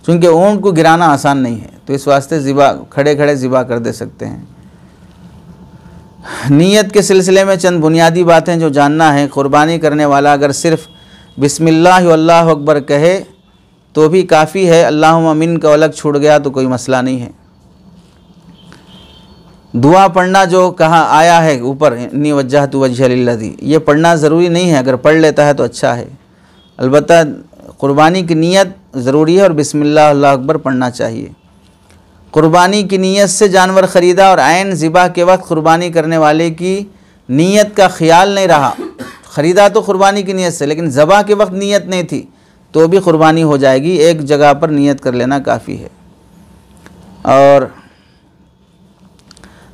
चूँकि ऊँट को गिराना आसान नहीं है तो इस वास्ते ज़िबाह खड़े खड़े ज़िबाह कर दे सकते हैं। नीयत के सिलसिले में चंद बुनियादी बातें जो जानना है। क़ुरबानी करने वाला अगर सिर्फ़ बिस्मिल्लाह अल्लाहु अकबर कहे तो भी काफ़ी है। अल्लाहुम्मा मिनका वलक छूट गया तो कोई मसला नहीं है। दुआ पढ़ना जो कहा आया है ऊपर, इन्नी वज्जहतु वज्हिया लिल्लज़ी, ये पढ़ना ज़रूरी नहीं है। अगर पढ़ लेता है तो अच्छा है। अलबत्ता क़ुरबानी की नीयत ज़रूरी है और बिस्मिल्लाह अल्लाहु अकबर पढ़ना चाहिए। क़ुरबानी की नीयत से जानवर ख़रीदा और ऐन ज़िबाह के वक्त क़ुरबानी करने वाले की नीयत का ख़्याल नहीं रहा। ख़रीदा तो क़ुरबानी की नीयत से, लेकिन ज़बाह के वक्त नीयत नहीं थी तो भी क़ुरबानी हो जाएगी। एक जगह पर नीयत कर लेना काफ़ी है। और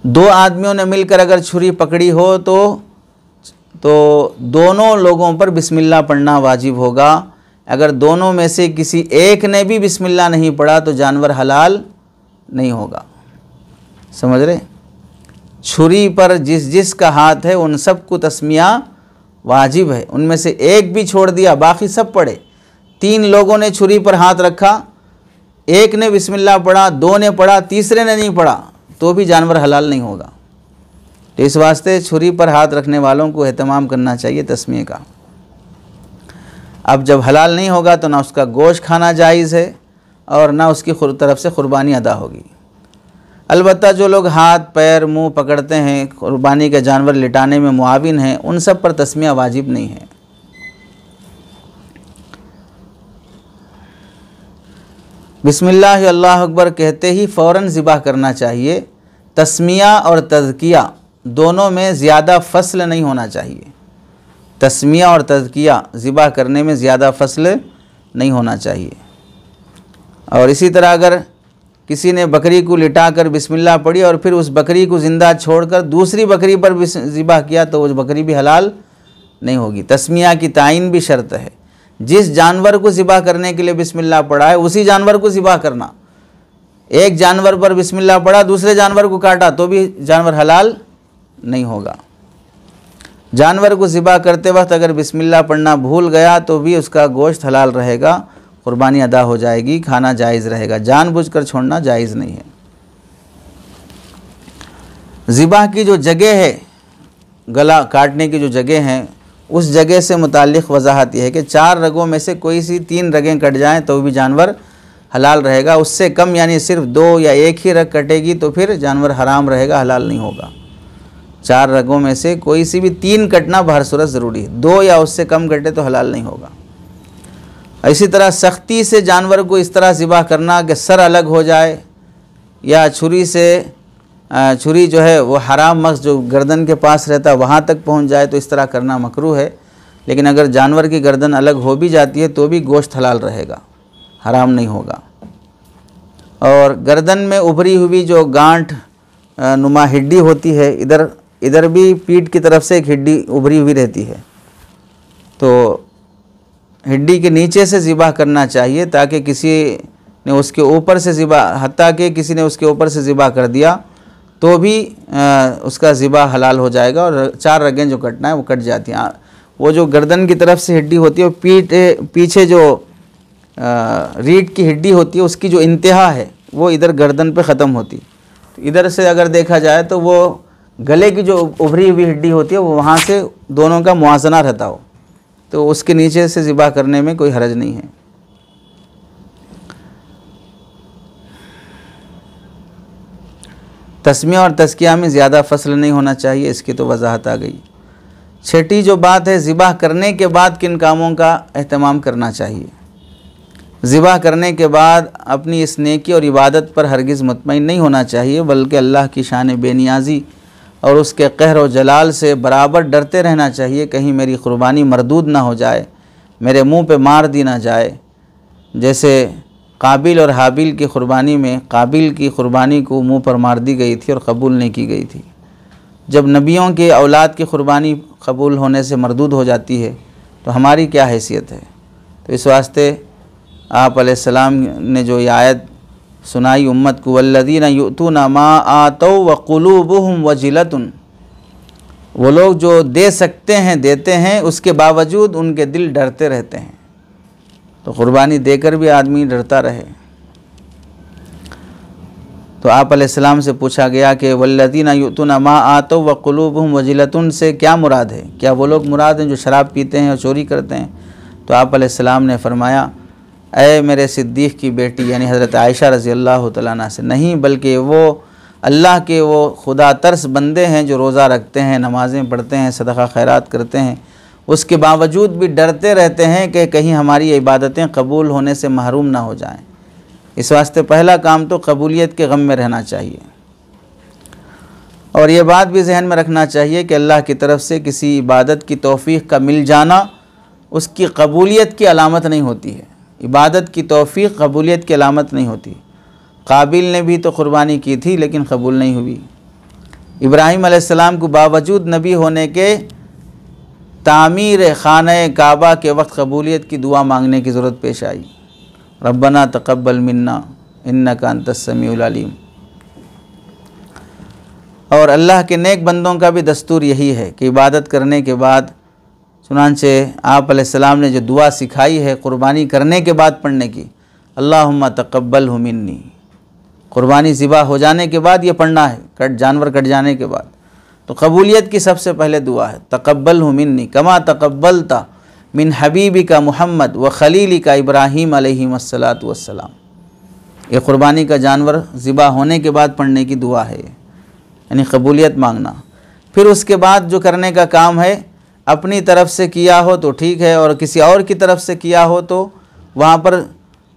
2 आदमियों ने मिलकर अगर छुरी पकड़ी हो तो दोनों लोगों पर बिस्मिल्लाह पढ़ना वाजिब होगा। अगर दोनों में से किसी एक ने भी बिस्मिल्लाह नहीं पढ़ा तो जानवर हलाल नहीं होगा। समझ रहे? छुरी पर जिस का हाथ है उन सब को तस्मिया वाजिब है। उनमें से एक भी छोड़ दिया बाकी सब पढ़े। 3 लोगों ने छुरी पर हाथ रखा, एक ने बिस्मिल्लाह पढ़ा, 2 ने पढ़ा, तीसरे ने नहीं पढ़ा तो भी जानवर हलाल नहीं होगा। तो इस वास्ते छुरी पर हाथ रखने वालों को एहतमाम करना चाहिए तस्मिये का। अब जब हलाल नहीं होगा तो ना उसका गोश्त खाना जायज़ है और ना उसकी तरफ से क़ुरबानी अदा होगी। अलबत्ता जो लोग हाथ पैर मुंह पकड़ते हैं, क़ुरबानी के जानवर लिटाने में मुआविन हैं, उन सब पर तस्मिया वाजिब नहीं है। बिस्मिल्लाह अल्लाहु अकबर कहते ही फ़ौरन ज़िबाह करना चाहिए। तस्मिया और तज़किया दोनों में ज़्यादा फ़स्ल नहीं होना चाहिए। तस्मिया और तज़किया ज़िबाह करने में ज़्यादा फ़स्ल नहीं होना चाहिए। और इसी तरह अगर किसी ने बकरी को लिटा कर बिस्मिल्लाह पढ़ी और फिर उस बकरी को ज़िंदा छोड़कर दूसरी बकरी पर ज़िबाह किया तो वो बकरी भी हलाल नहीं होगी। तस्मिया की तायीन भी शर्त है। जिस जानवर को ज़िबाह करने के लिए बिस्मिल्लाह पढ़ा है उसी जानवर को ज़िबाह करना। एक जानवर पर बिस्मिल्लाह पढ़ा, दूसरे जानवर को काटा तो भी जानवर हलाल नहीं होगा। जानवर को ज़िबाह करते वक्त अगर बिस्मिल्लाह पढ़ना भूल गया तो भी उसका गोश्त हलाल रहेगा, क़ुरबानी अदा हो जाएगी, खाना जायज़ रहेगा। जानबूझकर छोड़ना जायज़ नहीं है। ज़िबाह की जो जगह है, गला काटने की जो जगह है, उस जगह से मुताल्लिक़ वजाहत यह है कि 4 रगों में से कोई सी 3 रगें कट जाएं तो भी जानवर हलाल रहेगा। उससे कम यानी सिर्फ 2 या 1 ही रग कटेगी तो फिर जानवर हराम रहेगा, हलाल नहीं होगा। 4 रगों में से कोई सी भी 3 कटना बहर सूरत ज़रूरी है, 2 या उससे कम कटे तो हलाल नहीं होगा। इसी तरह सख्ती से जानवर को इस तरह ज़िबा करना कि सर अलग हो जाए, या छुरी जो है वो हराम मक्स जो गर्दन के पास रहता है वहाँ तक पहुँच जाए, तो इस तरह करना मकरूह है। लेकिन अगर जानवर की गर्दन अलग हो भी जाती है तो भी गोश्त हलाल रहेगा, हराम नहीं होगा। और गर्दन में उभरी हुई जो गांठ नुमा हड्डी होती है, इधर भी पीठ की तरफ से एक हड्डी उभरी हुई रहती है, तो हड्डी के नीचे से ज़िबा करना चाहिए, ताकि किसी ने उसके ऊपर से ज़िबा, हत्ता कि किसी ने उसके ऊपर से ज़िबा कर दिया तो भी उसका ज़िबा हलाल हो जाएगा और 4 रगें जो कटना है वो कट जाती हैं। वो जो गर्दन की तरफ से हड्डी होती है, पीछे जो रीढ़ की हड्डी होती है, उसकी जो इंतहा है वो इधर गर्दन पे ख़त्म होती। तो इधर से अगर देखा जाए तो वो गले की जो उभरी हुई हड्डी होती है वो वहाँ से दोनों का मुआजना रहता हो, तो उसके नीचे से ज़िबा करने में कोई हरज नहीं है। तस्मिया और तज़किया में ज़्यादा फसल नहीं होना चाहिए, इसकी तो वजाहत आ गई। छठी जो बात है, ज़िबा करने के बाद किन कामों का एहतमाम करना चाहिए। ज़िबा करने के बाद अपनी इस नेकी और इबादत पर हरगिज़ मुतमईन नहीं होना चाहिए, बल्कि अल्लाह की शान बेनियाज़ी और उसके कहर और जलाल से बराबर डरते रहना चाहिए, कहीं मेरी क़ुरबानी मरदूद ना हो जाए, मेरे मुंह पे मार दी ना जाए। जैसे काबिल और हाबिल की क़ुरबानी में काबिल की क़ुरबानी को मुंह पर मार दी गई थी और कबूल नहीं की गई थी। जब नबियों के औलाद की क़ुरबानी कबूल होने से मरदूद हो जाती है तो हमारी क्या हैसियत है। तो इस वास्ते आप अलैहिस्सलाम ने जो ये आयत सुनाई उम्मत को, वल्लज़ीना युतूना मा आतौ व क़ुलूबुहुम वजिलतुन, वो लोग जो दे सकते हैं देते हैं, उसके बावजूद उनके दिल डरते रहते हैं। तो क़ुरबानी देकर भी आदमी डरता रहे। तो आप अलैहिस्सलाम से पूछा गया कि वल्लज़ीना युतूना मा आतौ व क़ुलूबुहुम वजिलतुन से क्या मुराद है, क्या वो लोग मुराद हैं जो शराब पीते हैं और चोरी करते हैं। तो आप अलैहिस्सलाम ने फरमाया, ऐ मेरे सिद्दीक़ की बेटी यानी हज़रत आयशा रज़ी अल्लाह तआला अन्हा से, नहीं बल्कि वो अल्लाह के वो खुदा तरस बंदे हैं जो रोज़ा रखते हैं, नमाज़ें पढ़ते हैं, सदक़ा खैरात करते हैं, उसके बावजूद भी डरते रहते हैं कि कहीं हमारी इबादतें कबूल होने से महरूम ना हो जाएं। इस वास्ते पहला काम तो कबूलियत के गम में रहना चाहिए। और ये बात भी जहन में रखना चाहिए कि अल्लाह की तरफ से किसी इबादत की तौफ़ीक़ का मिल जाना उसकी कबूलियत की अलामत नहीं होती है। इबादत की तौफ़ीक़ कबूलियत की अलामत नहीं होती। काबिल ने भी तो क़ुरबानी की थी लेकिन कबूल नहीं हुई। इब्राहीम अलैहिस्सलाम को बावजूद नबी होने के तामीर खाने काबा के वक्त कबूलियत की दुआ मांगने की ज़रूरत पेश आई। रब्बना तक़ब्बल मिन्ना इन्नका अंतस समीउल अलीम। और अल्लाह के नेक बंदों का भी दस्तूर यही है कि इबादत करने के बाद, चुनांचे आप अलैहिस्सलाम ने जो दुआ सिखाई है क़ुरबानी करने के बाद पढ़ने की, अल्लाहुम्मा तक़ब्बलहु मिन्नी, क़ुरबानी ज़िबा हो जाने के बाद ये पढ़ना है, जानवर कट जाने के बाद। तो कबूलियत की सबसे पहले दुआ है तक़ब्बलहु मिन्नी कमा तक़ब्बलता मिन हबीबिका मुहम्मद व खलीलिका इब्राहीम अलैहिस्सलातु वस्सलाम। ये क़ुरबानी का जानवर ज़िबा होने के बाद पढ़ने की दुआ है, यानी कबूलियत मांगना। फिर उसके बाद जो करने का काम है, अपनी तरफ से किया हो तो ठीक है, और किसी और की तरफ से किया हो तो वहाँ पर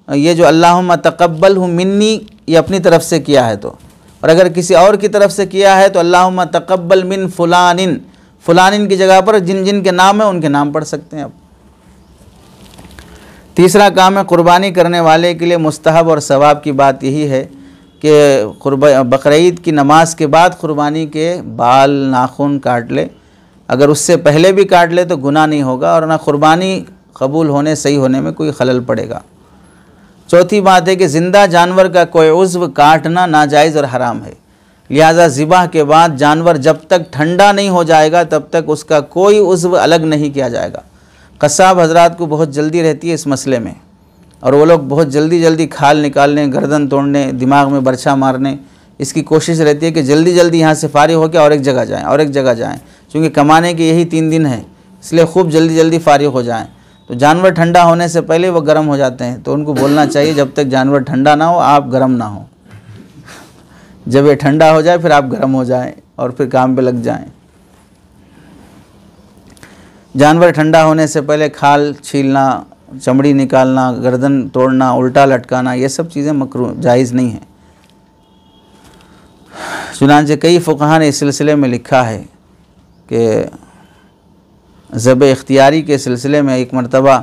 ये जो अल्लाहुम्मा तक़ब्बलहु मिन्नी ये अपनी तरफ से किया है तो, और अगर किसी और की तरफ से किया है तो अल्लाहुम्मा तक़ब्बल मिन फ़ुलानिन, फ़ुलानिन की जगह पर जिन जिन के नाम है उनके नाम पढ़ सकते हैं। अब तीसरा काम है क़ुरबानी करने वाले के लिए मुस्तहब और सवाब की बात यही है कि बकरीद की नमाज के बाद क़ुरबानी के बाल नाखून काट ले। अगर उससे पहले भी काट ले तो गुनाह नहीं होगा और ना क़ुरबानी कबूल होने सही होने में कोई खलल पड़ेगा। चौथी बात है कि ज़िंदा जानवर का कोई उज़्व काटना नाजायज़ और हराम है। लिहाजा ज़िबाह के बाद जानवर जब तक ठंडा नहीं हो जाएगा तब तक उसका कोई उज़्व अलग नहीं किया जाएगा। कसाब हज़रात को बहुत जल्दी रहती है इस मसले में, और वो लोग बहुत जल्दी खाल निकालने, गर्दन तोड़ने, दिमाग में बर्छा मारने, इसकी कोशिश रहती है कि जल्दी यहाँ से फारिग होकर और एक जगह जाएँ, चूँकि कमाने के यही 3 दिन है, इसलिए खूब जल्दी फारिग हो जाएँ। तो जानवर ठंडा होने से पहले वो गर्म हो जाते हैं। तो उनको बोलना चाहिए जब तक जानवर ठंडा ना हो आप गर्म ना हो, जब ये ठंडा हो जाए फिर आप गर्म हो जाएं और फिर काम पे लग जाएं। जानवर ठंडा होने से पहले खाल छीलना, चमड़ी निकालना, गर्दन तोड़ना, उल्टा लटकाना, ये सब चीज़ें मकरूह जायज़ नहीं है। चुनांचे कई फ़ुक़हा ने इस सिलसिले में लिखा है कि ज़ब इख्तियारी के सिलसिले में एक मरतबा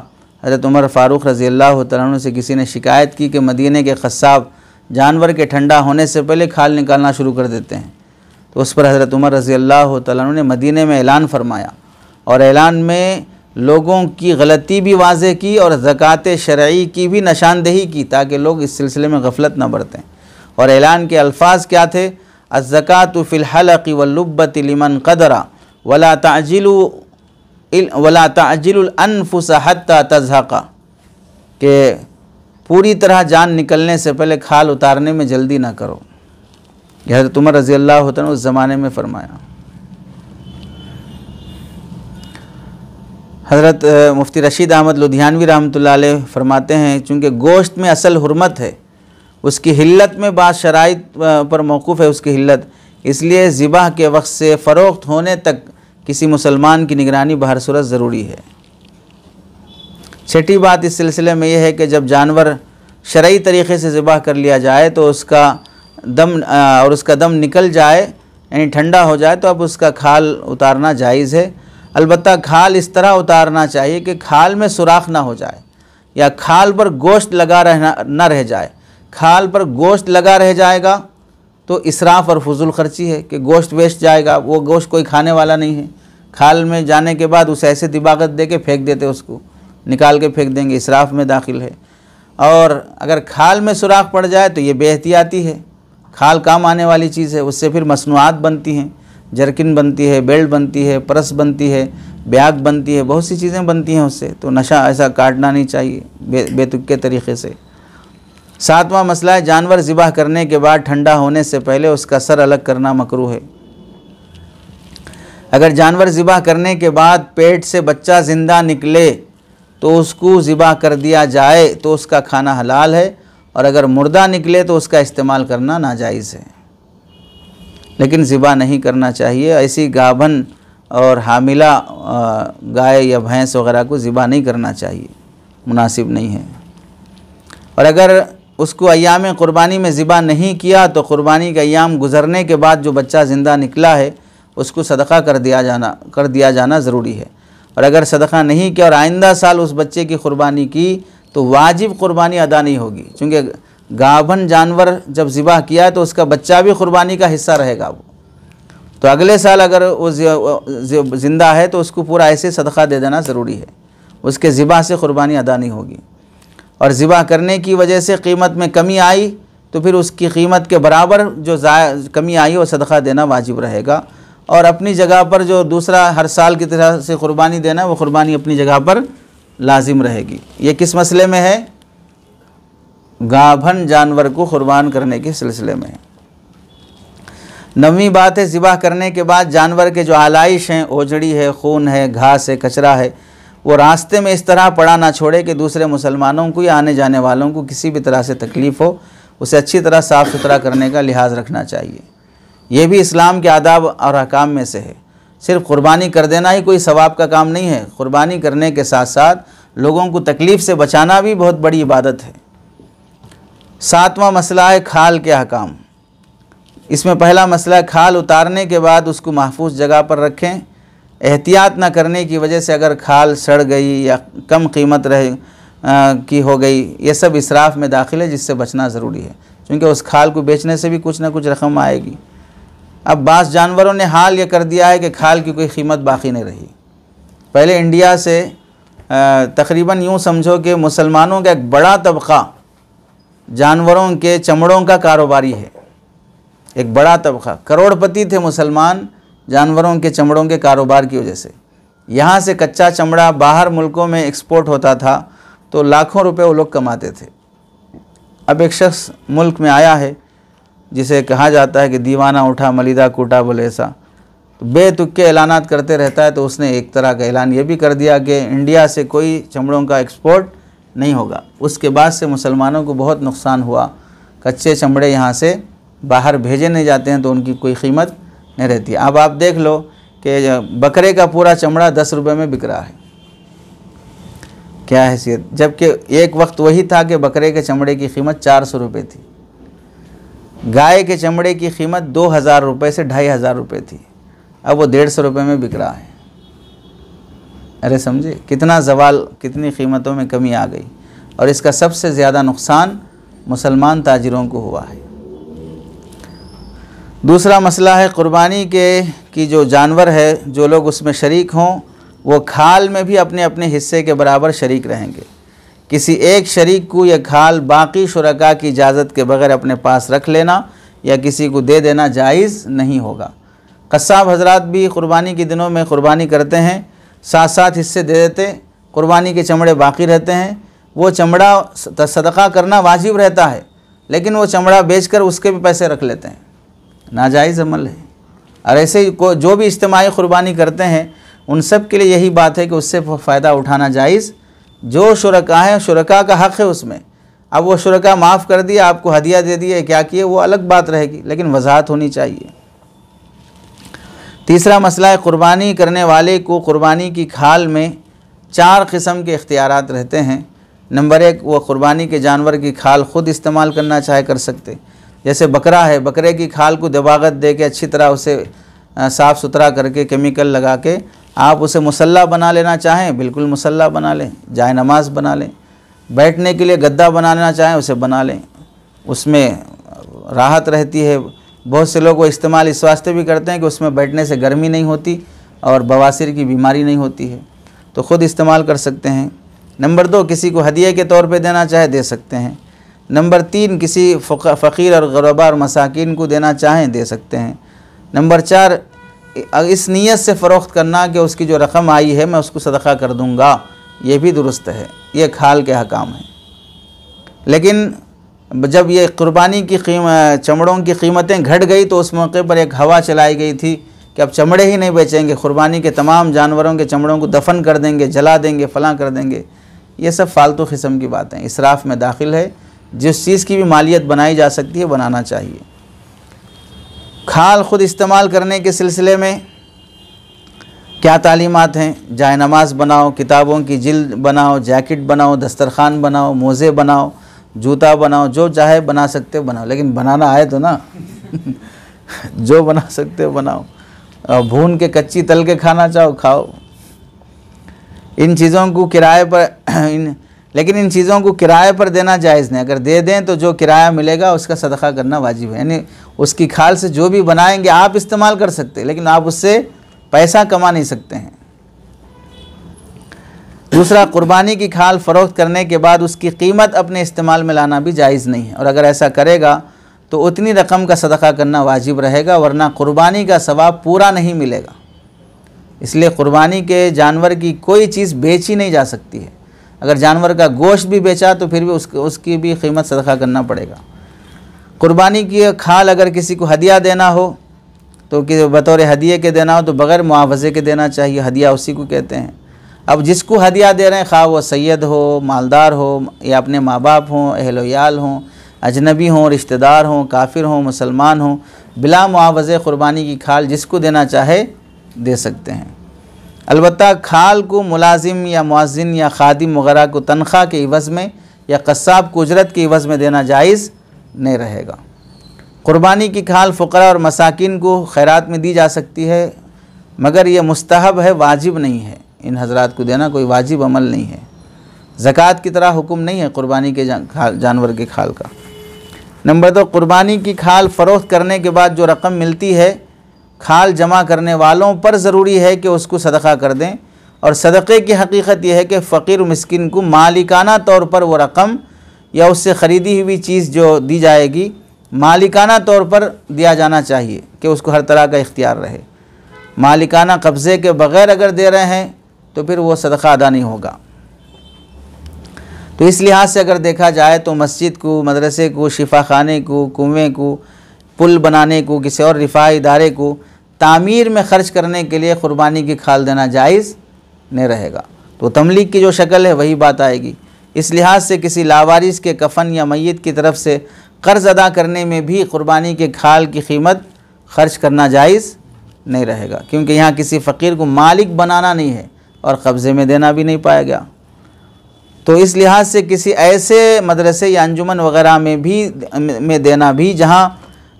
हज़रत उमर फ़ारूक़ रज़ी अल्लाह तआला अन्हु से किसी ने शिकायत की कि मदीने के क़स्साब जानवर के ठंडा होने से पहले खाल निकालना शुरू कर देते हैं। तो उस पर हज़रत उमर रज़ी अल्लाह तआला अन्हु ने मदीने में ऐलान फरमाया और ऐलान में लोगों की गलती भी वाज़ेह की और ज़कात शरई की भी निशानदेही की ताकि लोग इस सिलसिले में गफलत न बरतें। और ऐलान के अल्फाज़ क्या थे? अज़्ज़कातु फ़िल हलक़ि वल्लुब्बति लिमन क़दरा वला ताजिलुल अनफुस हत्ता तज़हक़ा, कि पूरी तरह जान निकलने से पहले खाल उतारने में जल्दी ना करो। यह हज़रत उमर रज़ी अल्लाह तआला उस ज़माने में फ़रमाया। हज़रत मुफ्ती रशीद अहमद लुधियानवी रहमतुल्लाह अलैह फरमाते हैं, चूँकि गोश्त में असल हुर्मत है, उसकी हिल्लत में बात शराइत पर मौकूफ़ है उसकी हिल्लत, इसलिए ज़िबाह के वक्त से फ़रोख्त होने तक किसी मुसलमान की निगरानी बहर सूरत ज़रूरी है। छठी बात इस सिलसिले में यह है कि जब जानवर शरई तरीक़े से ज़िबाह कर लिया जाए तो उसका दम निकल जाए यानी ठंडा हो जाए तो अब उसका खाल उतारना जायज़ है। अलबत्ता खाल इस तरह उतारना चाहिए कि खाल में सुराख ना हो जाए या खाल पर गोश्त लगा न रह जाए। खाल पर गोश्त लगा रह जाएगा तो इसराफ़ और फजूल खर्ची है कि गोश्त वेस्ट जाएगा, वो गोश्त कोई खाने वाला नहीं है। खाल में जाने के बाद उसे ऐसे दिबागत दे के फेंक देते, उसको निकाल के फेंक देंगे, इसराफ़ में दाखिल है। और अगर खाल में सुराख पड़ जाए तो ये बेहतियाती है। खाल काम आने वाली चीज़ है, उससे फिर मसनूआत बनती हैं, जरकिन बनती है, बेल्ट बनती है, परस बनती है, बैग बनती है, बहुत सी चीज़ें बनती हैं उससे। तो नशा ऐसा काटना नहीं चाहिए बेतुके तरीक़े से। सातवां मसला है, जानवर ज़िबाह करने के बाद ठंडा होने से पहले उसका सर अलग करना मकरूह है। अगर जानवर ज़िबाह करने के बाद पेट से बच्चा ज़िंदा निकले तो उसको ज़िबाह कर दिया जाए तो उसका खाना हलाल है, और अगर मुर्दा निकले तो उसका इस्तेमाल करना नाजायज़ है, लेकिन ज़िबाह नहीं करना चाहिए। ऐसी गाभन और हामिला गाय या भैंस वगैरह को ज़िबाह नहीं करना चाहिए, मुनासिब नहीं है। और अगर उसको अय्याम क़ुरबानी में ज़िबाह नहीं किया तो क़ुरबानी के अय्याम गुज़रने के बाद जो बच्चा ज़िंदा निकला है उसको सदक़ा कर दिया जाना ज़रूरी है। और अगर सदक़ा नहीं किया और आइंदा साल उस बच्चे की क़ुरबानी की तो वाजिब क़ुरबानी अदा नहीं होगी, क्योंकि गाभन जानवर जब ज़िबाह किया है तो उसका बच्चा भी क़ुरबानी का हिस्सा रहेगा। वो तो अगले साल अगर वो ज़िंदा है तो उसको पूरा ऐसे सदक़ा दे देना ज़रूरी है, उसके ज़िबाह से क़ुरबानी अदा नहीं होगी। और ज़िबाह करने की वजह से कीमत में कमी आई तो फिर उसकी कीमत के बराबर जो कमी आई है वो सदक़ा देना वाजिब रहेगा। और अपनी जगह पर जो दूसरा हर साल की तरह से क़ुरबानी देना वो क़ुरबानी अपनी जगह पर लाजिम रहेगी। ये किस मसले में है? गाभन जानवर को क़ुरबान करने के सिलसिले में। नवीं बात है, ज़िबाह करने के बाद जानवर के जो आलाइश हैं, ओजड़ी है, खून है, घास है, कचरा है, वो रास्ते में इस तरह पड़ा ना छोड़े कि दूसरे मुसलमानों को या आने जाने वालों को किसी भी तरह से तकलीफ़ हो। उसे अच्छी तरह साफ़ सुथरा करने का लिहाज रखना चाहिए। ये भी इस्लाम के आदाब और अहकाम में से है। सिर्फ़ क़ुरबानी कर देना ही कोई सवाब का काम नहीं है, क़ुरबानी करने के साथ साथ लोगों को तकलीफ़ से बचाना भी बहुत बड़ी इबादत है। सातवां मसला है खाल के अहकाम। इसमें पहला मसला, खाल उतारने के बाद उसको महफूज जगह पर रखें। एहतियात न करने की वजह से अगर खाल सड़ गई या कम कीमत की हो गई, ये सब इसराफ़ में दाखिल है, जिससे बचना ज़रूरी है, क्योंकि उस खाल को बेचने से भी कुछ ना कुछ रकम आएगी। अब बाज़ जानवरों ने हाल ये कर दिया है कि खाल की कोई कीमत बाकी नहीं रही। पहले इंडिया से तकरीबन यूँ समझो कि मुसलमानों का एक बड़ा तबक़ा जानवरों के चमड़ों का कारोबारी है। एक बड़ा तबक़ा, करोड़पति थे मुसलमान जानवरों के चमड़ों के कारोबार की वजह से। यहाँ से कच्चा चमड़ा बाहर मुल्कों में एक्सपोर्ट होता था तो लाखों रुपए वो लोग कमाते थे। अब एक शख्स मुल्क में आया है जिसे कहा जाता है कि दीवाना उठा मलिदा कूटा बोले ऐसा, तो बेतुके ऐलानात करते रहता है। तो उसने एक तरह का ऐलान ये भी कर दिया कि इंडिया से कोई चमड़ों का एक्सपोर्ट नहीं होगा। उसके बाद से मुसलमानों को बहुत नुकसान हुआ। कच्चे चमड़े यहाँ से बाहर भेजे नहीं जाते हैं तो उनकी कोई कीमत नहीं रहती। अब आप देख लो कि बकरे का पूरा चमड़ा 10 रुपये में बिक रहा है, क्या हैसियत, जबकि एक वक्त वही था कि बकरे के चमड़े की कीमत 400 रुपये थी। गाय के चमड़े की कीमत 2000 रुपये से 2500 रुपये थी, अब वो 150 रुपये में बिक रहा है। अरे समझे कितना जवाल, कितनी कीमतों में कमी आ गई। और इसका सबसे ज़्यादा नुकसान मुसलमान ताजिरों को हुआ है। दूसरा मसला है कुर्बानी की जो जानवर है, जो लोग उसमें शरीक हों वो खाल में भी अपने अपने हिस्से के बराबर शरीक रहेंगे। किसी एक शरीक को यह खाल बाकी शुरका की इजाज़त के बगैर अपने पास रख लेना या किसी को दे देना जायज़ नहीं होगा। कस्साब हजरात भी कुर्बानी के दिनों में कुर्बानी करते हैं, साथ साथ हिस्से दे देते, कुर्बानी के चमड़े बाकी रहते हैं। वो चमड़ा सदका करना वाजिब रहता है, लेकिन वो चमड़ा बेचकर उसके भी पैसे रख लेते हैं, नाजायज़ अमल है। और ऐसे ही जो भी इज्तिमाई कुर्बानी करते हैं उन सब के लिए यही बात है कि उससे फ़ायदा उठाना जायज़। जो शुरका है, शुरका का हक़ है उसमें। अब वो शुरका माफ़ कर दिया, आपको हदिया दे दिए, क्या किए, वो अलग बात रहेगी, लेकिन वजाहत होनी चाहिए। तीसरा मसला है कुर्बानी करने वाले को कुर्बानी की खाल में 4 किस्म के इख्तियारात रहते हैं। नंबर 1, वो कुर्बानी के जानवर की खाल ख़ुद इस्तेमाल करना चाहे कर सकते। जैसे बकरा है, बकरे की खाल को दबागत दे के अच्छी तरह उसे साफ़ सुथरा करके केमिकल लगा के आप उसे मुसल्ला बना लेना चाहें, बिल्कुल मुसल्ला बना लें, जाए नमाज बना लें। बैठने के लिए गद्दा बनाना चाहें उसे बना लें, उसमें राहत रहती है। बहुत से लोग वो इस्तेमाल इस वास्ते भी करते हैं कि उसमें बैठने से गर्मी नहीं होती और बवासीर की बीमारी नहीं होती है, तो ख़ुद इस्तेमाल कर सकते हैं। नंबर 2, किसी को हदिये के तौर पे देना चाहे दे सकते हैं। नंबर 3, किसी फ़कीर और ग़ुरबा और मसाकिन को देना चाहें दे सकते हैं। नंबर 4, इस नीयत से फ़रोख्त करना कि उसकी जो रकम आई है मैं उसको सदका कर दूंगा, ये भी दुरुस्त है, ये खाल के हकाम है। लेकिन जब ये कुर्बानी की चमड़ों की कीमतें घट गई तो उस मौके पर एक हवा चलाई गई थी कि अब चमड़े ही नहीं बेचेंगे, कुर्बानी के तमाम जानवरों के चमड़ों को दफन कर देंगे, जला देंगे, फलां कर देंगे। ये सब फालतू किस्म की बातें इसराफ़ में दाखिल है। जिस चीज़ की भी मालियत बनाई जा सकती है बनाना चाहिए। खाल ख़ुद इस्तेमाल करने के सिलसिले में क्या तालीमात हैं? जाए नमाज बनाओ, किताबों की जिल्द बनाओ, जैकेट बनाओ, दस्तरखान बनाओ, मोज़े बनाओ, जूता बनाओ, जो चाहे बना सकते हो बनाओ, लेकिन बनाना आए तो ना जो बना सकते हो बनाओ। भून के कच्ची तल के खाना चाहो खाओ। इन चीज़ों को किराए पर लेकिन इन चीज़ों को किराए पर देना जायज़ नहीं। अगर दे दें तो जो किराया मिलेगा उसका सदका करना वाजिब है। यानी उसकी खाल से जो भी बनाएंगे आप इस्तेमाल कर सकते हैं, लेकिन आप उससे पैसा कमा नहीं सकते हैं। दूसरा, कुर्बानी की खाल फ़रोख्त करने के बाद उसकी कीमत अपने इस्तेमाल में लाना भी जायज़ नहीं है, और अगर ऐसा करेगा तो उतनी रकम का सदका करना वाजिब रहेगा, वरना कुर्बानी का सवाब पूरा नहीं मिलेगा। इसलिए कुर्बानी के जानवर की कोई चीज़ बेची नहीं जा सकती है। अगर जानवर का गोश्त भी बेचा तो फिर भी उसकी भी कीमत सदका करना पड़ेगा। कुर्बानी की खाल अगर किसी को हदिया देना हो तो कि बतौर हदिये के देना हो तो बग़ैर मुआवज़े के देना चाहिए। हदिया उसी को कहते हैं। अब जिसको हदिया दे रहे हैं, खा वो सैयद हो, मालदार हो, या अपने माँ बाप हों, अहल-ओ-याल हों, अजनबी हों, रिश्तेदार हों, काफिर हों, मुसलमान हों, बिला मुआवज़े कुर्बानी की खाल जिसको देना चाहे दे सकते हैं। अलबत्ता खाल को मुलाजिम या मुअज्जिन या खादिम वगैरह को तनख्वाह के इवज़ में या कस्साब को उजरत के इवज़ में देना जायज़ नहीं रहेगा। कुर्बानी की खाल फ़ुक़रा और मसाकिन को खैरात में दी जा सकती है, मगर यह मुस्तहब है, वाजिब नहीं है। इन हज़रात को देना कोई वाजिब अमल नहीं है। ज़कात की तरह हुक्म नहीं है कुर्बानी के जानवर के खाल का। नंबर 2, कुर्बानी की खाल फ़रोख्त करने के बाद जो रकम मिलती है, खाल जमा करने वालों पर ज़रूरी है कि उसको सदका कर दें। और सदक़े की हकीकत यह है कि फ़कीर मिस्किन को मालिकाना तौर पर वो रकम या उससे ख़रीदी हुई चीज़ जो दी जाएगी मालिकाना तौर पर दिया जाना चाहिए कि उसको हर तरह का इख्तियार रहे। मालिकाना कब्ज़े के बग़ैर अगर दे रहे हैं तो फिर वो सदका अदा नहीं होगा। तो इस लिहाज से अगर देखा जाए तो मस्जिद को, मदरसे को, शिफा खाने को, कुएँ को, पुल बनाने को, किसी और रिफाई इदारे को तामीर में ख़र्च करने के लिए क़ुरबानी की खाल देना जायज़ नहीं रहेगा। तो तमलीक की जो शक्ल है वही बात आएगी। इस लिहाज से किसी लावारिस के कफ़न या मैयत की तरफ से कर्ज़ अदा करने में भी क़ुरबानी के खाल की कीमत ख़र्च करना जायज़ नहीं रहेगा, क्योंकि यहाँ किसी फ़कीर को मालिक बनाना नहीं है और कब्ज़े में देना भी नहीं पाया गया। तो इस लिहाज से किसी ऐसे मदरसे या अंजुमन वग़ैरह में देना भी जहाँ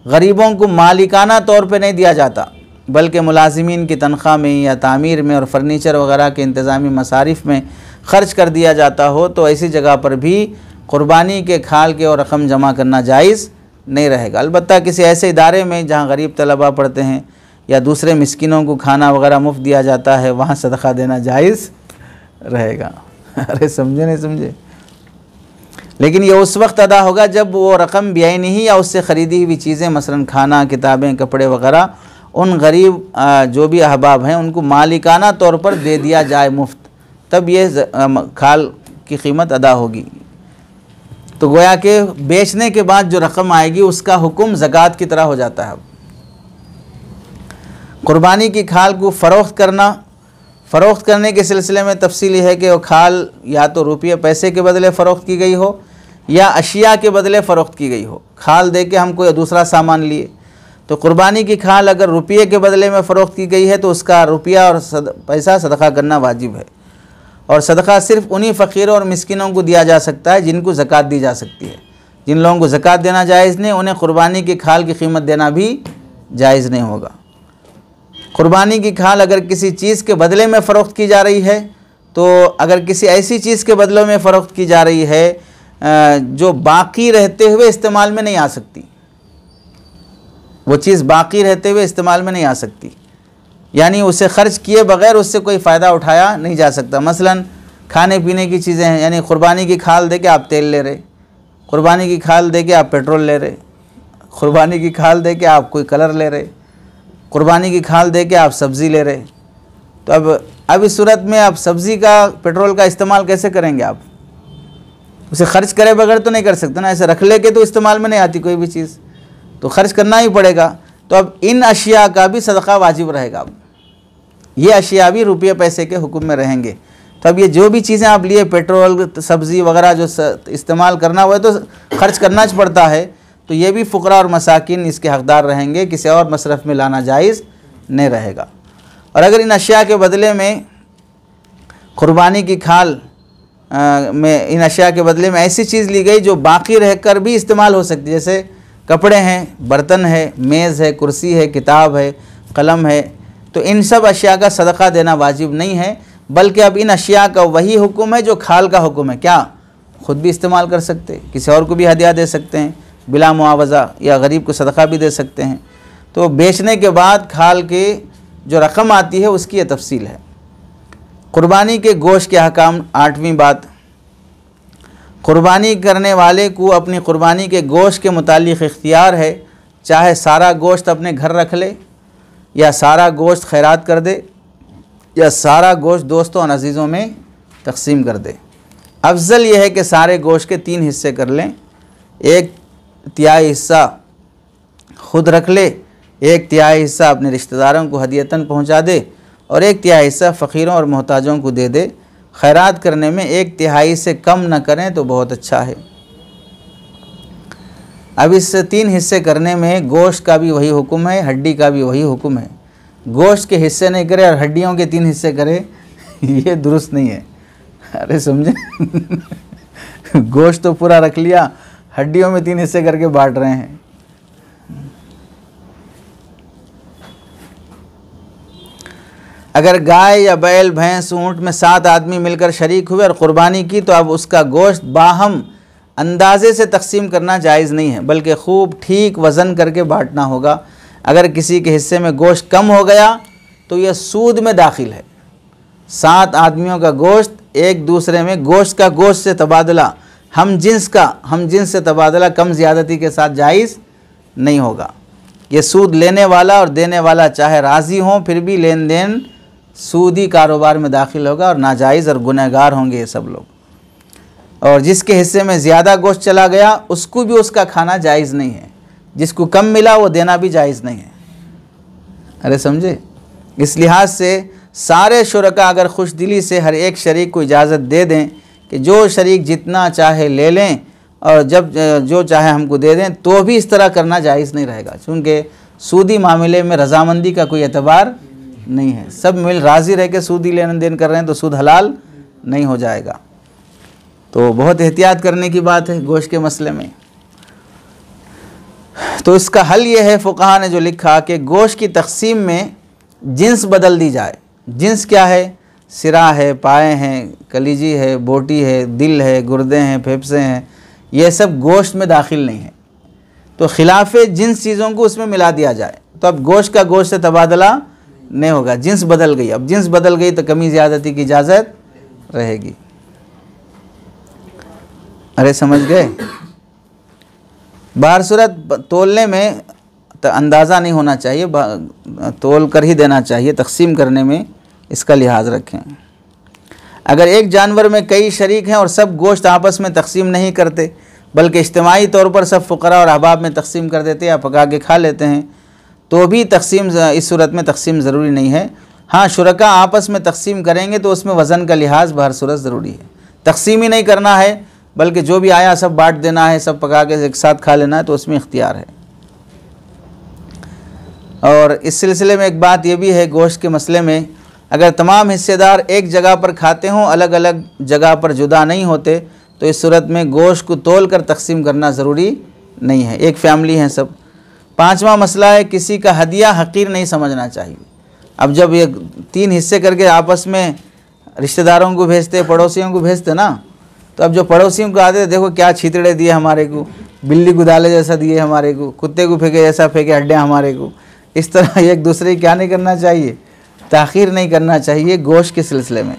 गरीबों को मालिकाना तौर पे नहीं दिया जाता, बल्कि मुलाजिमीन की तनख्वाह में या तामीर में और फर्नीचर वग़ैरह के इंतज़ामी मसारिफ़ में ख़र्च कर दिया जाता हो, तो ऐसी जगह पर भी क़ुरबानी के खाल के और रकम जमा करना जायज़ नहीं रहेगा। अलबत्ता किसी ऐसे इदारे में जहाँ गरीब तलबा पढ़ते हैं या दूसरे मिस्किनों को खाना वग़ैरह मुफ्त दिया जाता है, वहाँ सदक़ा देना जायज़ रहेगा। अरे समझे नहीं समझे? लेकिन ये उस वक्त अदा होगा जब वो रकम बेआईनी ही या उससे ख़रीदी हुई चीज़ें मसलन खाना, किताबें, कपड़े वग़ैरह उन गरीब जो भी अहबाब हैं उनको मालिकाना तौर पर दे दिया जाए मुफ्त, तब ये खाल की कीमत अदा होगी। तो गोया कि बेचने के बाद जो रकम आएगी उसका हुक्म ज़कात की तरह हो जाता है। क़ुरबानी की खाल को फ़रोख्त करने के सिलसिले में तफसील है कि वो खाल या तो रुपये पैसे के बदले फ़रोख्त की गई हो या अशिया के बदले फ़रोख्त की गई हो। खाल दे के हम कोई दूसरा सामान लिए, तो क़ुरबानी की खाल अगर रुपये के बदले में फ़रोख्त की गई है तो उसका रुपया और पैसा सदक़ा करना वाजिब है। और सदक़ा सिर्फ़ उन्हीं फ़कीरों और मिस्किनों को दिया जा सकता है जिनको ज़कात दी जा सकती है। जिन लोगों को ज़कात देना जायज़ नहीं, उन्हें क़ुरबानी की खाल की कीमत देना भी जायज़ नहीं होगा। क़ुरबानी की खाल अगर किसी चीज़ के बदले में फ़रोख्त की जा रही है, तो अगर किसी ऐसी चीज़ के बदले में फ़रोख्त की जा रही है जो बाकी रहते हुए इस्तेमाल में नहीं आ सकती, वो चीज़ बाकी रहते हुए इस्तेमाल में नहीं आ सकती, यानी उसे ख़र्च किए बग़ैर उससे कोई फ़ायदा उठाया नहीं जा सकता। मसलन खाने पीने की चीज़ें हैं, यानी क़ुरबानी की खाल दे के आप तेल ले रहे, क़ुरबानी की खाल दे के आप पेट्रोल ले रहे, क़ुरबानी की खाल दे के आप कोई कलर ले रहे, क़ुरबानी की खाल दे के आप सब्ज़ी ले रहे। तो अब इस सूरत में आप सब्ज़ी का, पेट्रोल का इस्तेमाल कैसे करेंगे? आप उसे ख़र्च करे बगैर तो नहीं कर सकते ना, ऐसे रख ले के तो इस्तेमाल में नहीं आती कोई भी चीज़, तो ख़र्च करना ही पड़ेगा। तो अब इन अशिया का भी सदक़ा वाजिब रहेगा। अब ये अशिया भी रुपये पैसे के हुक्म में रहेंगे। तो अब ये जो भी चीज़ें आप लिए, पेट्रोल, सब्ज़ी वगैरह जो इस्तेमाल करना हुआ है तो ख़र्च करना च पड़ता है, तो ये भी फ़ुक़रा और मसाकिन इसके हक़दार रहेंगे, किसी और मसरफ़ में लाना जायज़ नहीं रहेगा। और अगर इन अशिया के बदले में क़ुरबानी की खाल में इन अशिया के बदले में ऐसी चीज़ ली गई जो बाकी रहकर भी इस्तेमाल हो सकती है, जैसे कपड़े हैं, बर्तन है, मेज़ है, कुर्सी है, किताब है, कलम है, तो इन सब अशिया का सदक़ा देना वाजिब नहीं है, बल्कि अब इन अशिया का वही हुक्म है जो खाल का हुक्म है। क्या ख़ुद भी इस्तेमाल कर सकते, किसी और को भी हदिया दे सकते हैं बिला मुआवज़ा, या गरीब को सदक़ा भी दे सकते हैं। तो बेचने के बाद खाल के जो रकम आती है उसकी यह तफसील है। क़ुरबानी के गोश्त के अहकाम। 8वीं बात, क़ुरबानी करने वाले को अपनी क़ुरबानी के गोश्त के मुतालिक इख्तियार है, चाहे सारा गोश्त अपने घर रख ले, या सारा गोश्त खैरात कर दे, या सारा गोश्त दोस्तों और अजीज़ों में तकसीम कर दे। अफजल यह है कि सारे गोश्त के 3 हिस्से कर लें, 1/3 हिस्सा खुद रख ले, 1/3 हिस्सा अपने रिश्तेदारों को हदियतन पहुँचा दे, और 1/3 हिस्सा फ़कीरों और मोहताजों को दे दे। खैरात करने में 1/3 से कम न करें तो बहुत अच्छा है। अब इस 3 हिस्से करने में गोश्त का भी वही हुक्म है, हड्डी का भी वही हुक्म है। गोश्त के हिस्से नहीं करे और हड्डियों के 3 हिस्से करे, ये दुरुस्त नहीं है। अरे समझे? गोश्त तो पूरा रख लिया, हड्डियों में 3 हिस्से करके बांट रहे हैं। अगर गाय या बैल, भैंस, ऊँट में 7 आदमी मिलकर शरीक हुए और क़ुरबानी की, तो अब उसका गोश्त बाहम अंदाजे से तकसीम करना जायज़ नहीं है, बल्कि खूब ठीक वज़न करके बांटना होगा। अगर किसी के हिस्से में गोश्त कम हो गया तो यह सूद में दाखिल है। 7 आदमियों का गोश्त एक दूसरे में गोश्त का गोश्त से तबादला, हम जिन्स से तबादला कम ज़्यादती के साथ जायज़ नहीं होगा। ये सूद लेने वाला और देने वाला चाहे राज़ी हों, फिर भी लेन देन सूदी कारोबार में दाखिल होगा और नाजायज़ और गुनहगार होंगे ये सब लोग। और जिसके हिस्से में ज़्यादा गोश्त चला गया उसको भी उसका खाना जायज़ नहीं है, जिसको कम मिला वो देना भी जायज़ नहीं है। अरे समझे, इस लिहाज से सारे शुरका अगर खुश दिली से हर एक शरीक को इजाज़त दे दें कि जो शरीक जितना चाहे ले लें और जब जो चाहे हमको दे दें, तो भी इस तरह करना जायज़ नहीं रहेगा, क्योंकि सूदी मामले में रजामंदी का कोई एतबार नहीं है। सब मिल राज़ी रह के सूदी लेन देन कर रहे हैं तो सूद हलाल नहीं हो जाएगा। तो बहुत एहतियात करने की बात है गोश्त के मसले में। तो इसका हल ये है, फ़ुक़हा ने जो लिखा कि गोश्त की तक़सीम में जिन्स बदल दी जाए। जिन्स क्या है? सिरा है, पाए हैं, कलीजी है, बोटी है, दिल है, गुर्दे हैं, फेफड़े हैं, ये सब गोश्त में दाखिल नहीं है। तो खिलाफ़े जिन्स चीज़ों को उसमें मिला दिया जाए, तो अब गोश्त का गोश्त से तबादला नहीं होगा, जिन्स बदल गई। अब जिन्स बदल गई तो कमी ज़्यादती की इजाज़त रहेगी। अरे समझ गए? बाहर सूरत तोलने में तो अंदाज़ा नहीं होना चाहिए, तोल कर ही देना चाहिए। तक़सीम करने में इसका लिहाज रखें। अगर एक जानवर में कई शरीक हैं और सब गोश्त आपस में तक़सीम नहीं करते, बल्कि इज्तिमाई तौर पर सब फ़ुक़रा और अहबाब में तक़सीम कर देते या पका के खा लेते हैं, तो भी तक़सीम, इस सूरत में तक़सीम ज़रूरी नहीं है। हाँ, शुरका आपस में तक़सीम करेंगे तो उसमें वज़न का लिहाज बहर सूरत ज़रूरी है। तक़सीम ही नहीं करना है, बल्कि जो भी आया सब बांट देना है, सब पका के एक साथ खा लेना है, तो उसमें इख्तियार है। और इस सिलसिले में एक बात यह भी है, गोश्त के मसले में अगर तमाम हिस्सेदार एक जगह पर खाते हों, अलग अलग जगह पर जुदा नहीं होते, तो इस सूरत में गोश्त को तोल कर तक़सीम करना ज़रूरी नहीं है। एक फैमिली है सब। पांचवा मसला है, किसी का हदिया हक़ीर नहीं समझना चाहिए। अब जब ये 3 हिस्से करके आपस में रिश्तेदारों को भेजते, पड़ोसियों को भेजते ना, तो अब जो पड़ोसियों को आते, देखो क्या छीतड़े दिए हमारे को, बिल्ली गुदाले जैसा दिए हमारे को, कुत्ते को फेंके जैसा फेंके हड्डे हमारे को, इस तरह एक दूसरे की क्या नहीं करना चाहिए, ताख़ीर नहीं करना चाहिए गोश्त के सिलसिले में।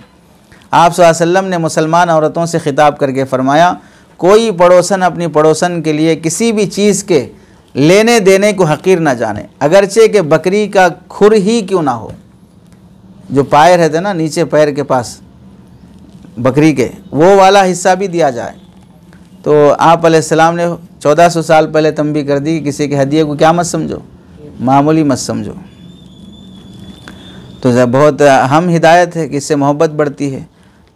आप सल्लल्लाहु अलैहि वसल्लम ने मुसलमान औरतों से ख़िताब करके फ़रमाया, कोई पड़ोसन अपनी पड़ोसन के लिए किसी भी चीज़ के लेने देने को हक़ीर ना जाने, अगरचे के बकरी का खुर ही क्यों ना हो। जो पैर रहते ना नीचे पैर के पास बकरी के, वो वाला हिस्सा भी दिया जाए। तो आप अलैहिस्सलाम ने 1400 साल पहले तंबीह कर दी कि किसी के हदिये को क्या मत समझो, मामूली मत समझो। तो बहुत अहम हिदायत है कि इससे मोहब्बत बढ़ती है।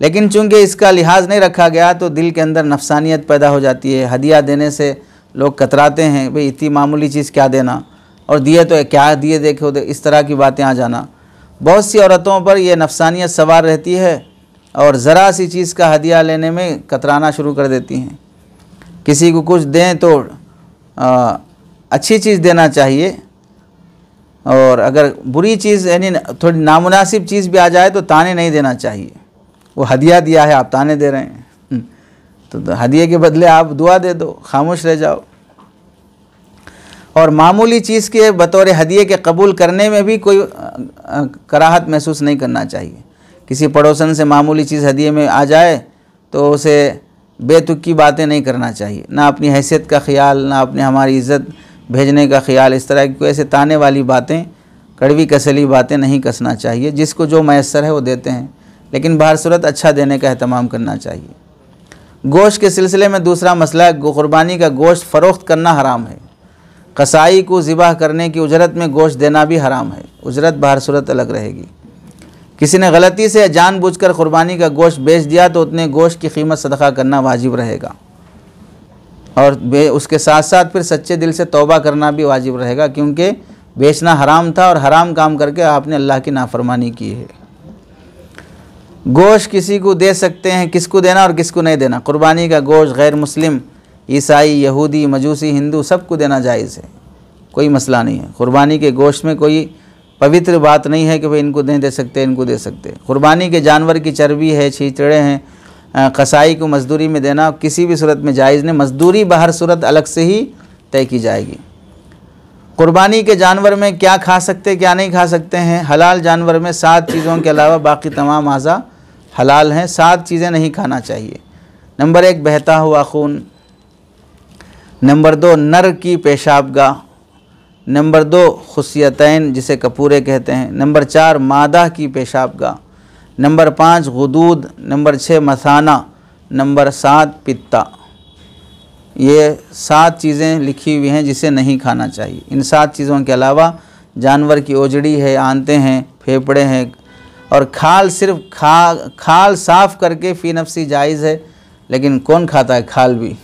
लेकिन चूँकि इसका लिहाज नहीं रखा गया तो दिल के अंदर नफसानियत पैदा हो जाती है। हदिया देने से लोग कतराते हैं, भाई इतनी मामूली चीज़ क्या देना, और दिए तो क्या दिए देखो दे, इस तरह की बातें आ जाना। बहुत सी औरतों पर यह नफसानियत सवार रहती है और ज़रा सी चीज़ का हदिया लेने में कतराना शुरू कर देती हैं। किसी को कुछ दें तो अच्छी चीज़ देना चाहिए, और अगर बुरी चीज़ यानी थोड़ी नामुनासिब चीज़ भी आ जाए तो ताने नहीं देना चाहिए। वो हदिया दिया है, आप ताने दे रहे हैं, तो हदिये के बदले आप दुआ दे दो, खामोश रह जाओ। और मामूली चीज़ के बतौर हदिये के कबूल करने में भी कोई कराहत महसूस नहीं करना चाहिए। किसी पड़ोसन से मामूली चीज़ हदिये में आ जाए तो उसे बेतुकी बातें नहीं करना चाहिए, ना अपनी हैसियत का ख्याल, ना अपने हमारी इज़्ज़त भेजने का ख्याल। इस तरह की कोई ऐसे ताने वाली बातें, कड़वी कसली बातें नहीं कसना चाहिए। जिसको जो मैसर है वो देते हैं, लेकिन बाहर सूरत अच्छा देने का एहतमाम करना चाहिए। गोश्त के सिलसिले में दूसरा मसला है, कुर्बानी का गोश्त फ़रोख्त करना हराम है। कसाई को ज़िबाह करने की उजरत में गोश्त देना भी हराम है, उजरत बाहर सूरत अलग रहेगी। किसी ने गलती से जानबूझकर कुर्बानी का गोश्त बेच दिया तो उतने गोश्त की कीमत सदका करना वाजिब रहेगा, और उसके साथ साथ फिर सच्चे दिल से तौबा करना भी वाजिब रहेगा, क्योंकि बेचना हराम था और हराम काम करके आपने अल्लाह की नाफरमानी की है। गोश्त किसी को दे सकते हैं, किसको देना और किसको नहीं देना। कुर्बानी का गोश्त गैर मुस्लिम, ईसाई, यहूदी, मजूसी, हिंदू सबको देना जायज़ है, कोई मसला नहीं है। कुर्बानी के गोश्त में कोई पवित्र बात नहीं है कि भाई इनको नहीं दे सकते, इनको दे सकते। कुर्बानी के जानवर की चर्बी है, छींचड़े हैं, कसाई को मजदूरी में देना किसी भी सूरत में जायज़ नहीं। मजदूरी बाहर सूरत अलग से ही तय की जाएगी। कुर्बानी के जानवर में क्या खा सकते क्या नहीं खा सकते हैं। हलाल जानवर में 7 चीज़ों के अलावा बाकी तमाम आज़ा हलाल हैं। 7 चीज़ें नहीं खाना चाहिए। नंबर 1 बहता हुआ खून, नंबर 2 नर की पेशाबगाह, नंबर 2 खुसियतैन जिसे कपूरे कहते हैं, नंबर 4 मादा की पेशाबगाह, नंबर 5 गुदूद, नंबर 6 मसाना, नंबर 7 पित्ता। ये 7 चीज़ें लिखी हुई हैं जिसे नहीं खाना चाहिए। इन 7 चीज़ों के अलावा जानवर की ओजड़ी है, आंतें हैं, फेफड़े हैं और खाल, सिर्फ खाल साफ़ करके फ़ी नफ्सी जायज़ है, लेकिन कौन खाता है खाल भी।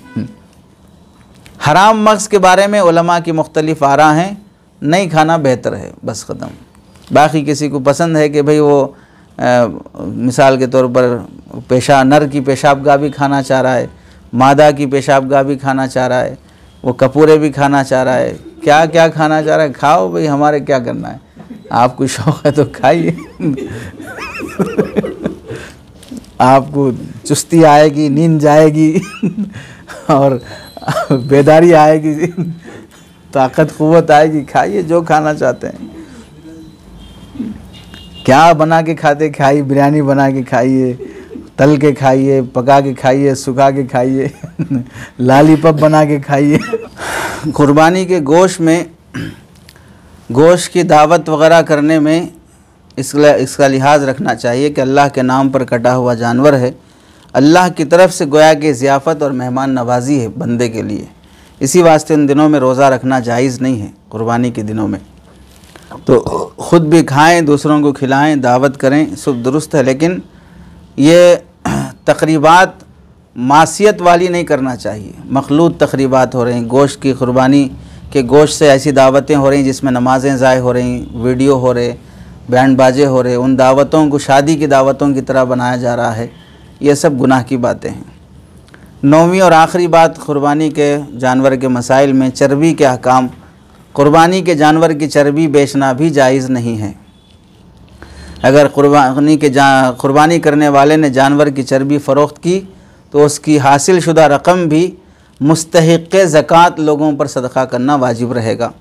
हराम मग़ज़ के बारे में उलमा की मुख्तलिफ़ आरा हैं, नहीं खाना बेहतर है, बस ख़त्म। बाकी किसी को पसंद है कि भाई वो मिसाल के तौर पर नर की पेशाबगाह भी खाना चाह रहा है, मादा की पेशाबगाह भी खाना चाह रहा है, वो कपूरे भी खाना चाह रहा है, क्या क्या खाना चाह रहा है, खाओ भाई, हमारे क्या करना है। आपको शौक़ है तो खाइए। आपको चुस्ती आएगी, नींद जाएगी और बेदारी आएगी, ताकत क़ुव्वत आएगी, खाइए जो खाना चाहते हैं। क्या बना के खाते खाइए, बिरयानी बना के खाइए, तल के खाइए, पका के खाइए, सुखा के खाइए, लालीपॉप बना के खाइए। कुर्बानी के गोश्त में, गोश्त की दावत वग़ैरह करने में इसका लिहाज रखना चाहिए कि अल्लाह के नाम पर कटा हुआ जानवर है, अल्लाह की तरफ से गोया कि ज़ियाफ़त और मेहमान नवाजी है बंदे के लिए। इसी वास्ते उन दिनों में रोज़ा रखना जायज़ नहीं है। कुर्बानी के दिनों में तो ख़ुद भी खाएं, दूसरों को खिलाएं, दावत करें, सब दुरुस्त है, लेकिन ये तक़रीबात मासियत वाली नहीं करना चाहिए। मखलूत तक़रीबात हो रही, गोश्त की कुर्बानी के गोश्त से ऐसी दावतें हो रही जिसमें नमाज़ें ज़ाय हो रही, वीडियो हो रहे, बैंड बाजे हो रहे, उन दावतों को शादी की दावतों की तरह बनाया जा रहा है। ये सब गुनाह की बातें हैं। 9वीं और आखिरी बात कुर्बानी के जानवर के मसाइल में चर्बी के अहकाम। कुर्बानी के जानवर की चर्बी बेचना भी जायज़ नहीं है। अगर कुर्बानी करने वाले ने जानवर की चर्बी फ़रोख्त की तो उसकी हासिल शुदा रकम भी मुस्तहिक़ ज़कात लोगों पर सदका करना वाजिब रहेगा।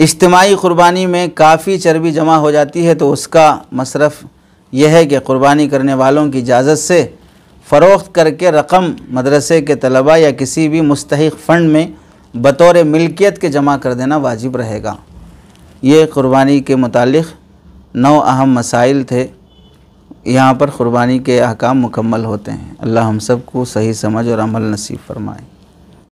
इज्तिमाई कुर्बानी में काफ़ी चर्बी जमा हो जाती है तो उसका मसरफ़ यह है कि कुर्बानी करने वालों की इजाज़त से फ़रोख्त करके रकम मदरसे के तलबा या किसी भी मुस्तहिक़ फ़ंड में बतौर मिल्कियत के जमा कर देना वाजिब रहेगा। ये कुर्बानी के मुतालिक़ 9 अहम मसाइल थे। यहाँ पर कुर्बानी के अहकाम मुकम्मल होते हैं। अल्लाह हम सब को सही समझ और अमल नसीब फरमाए।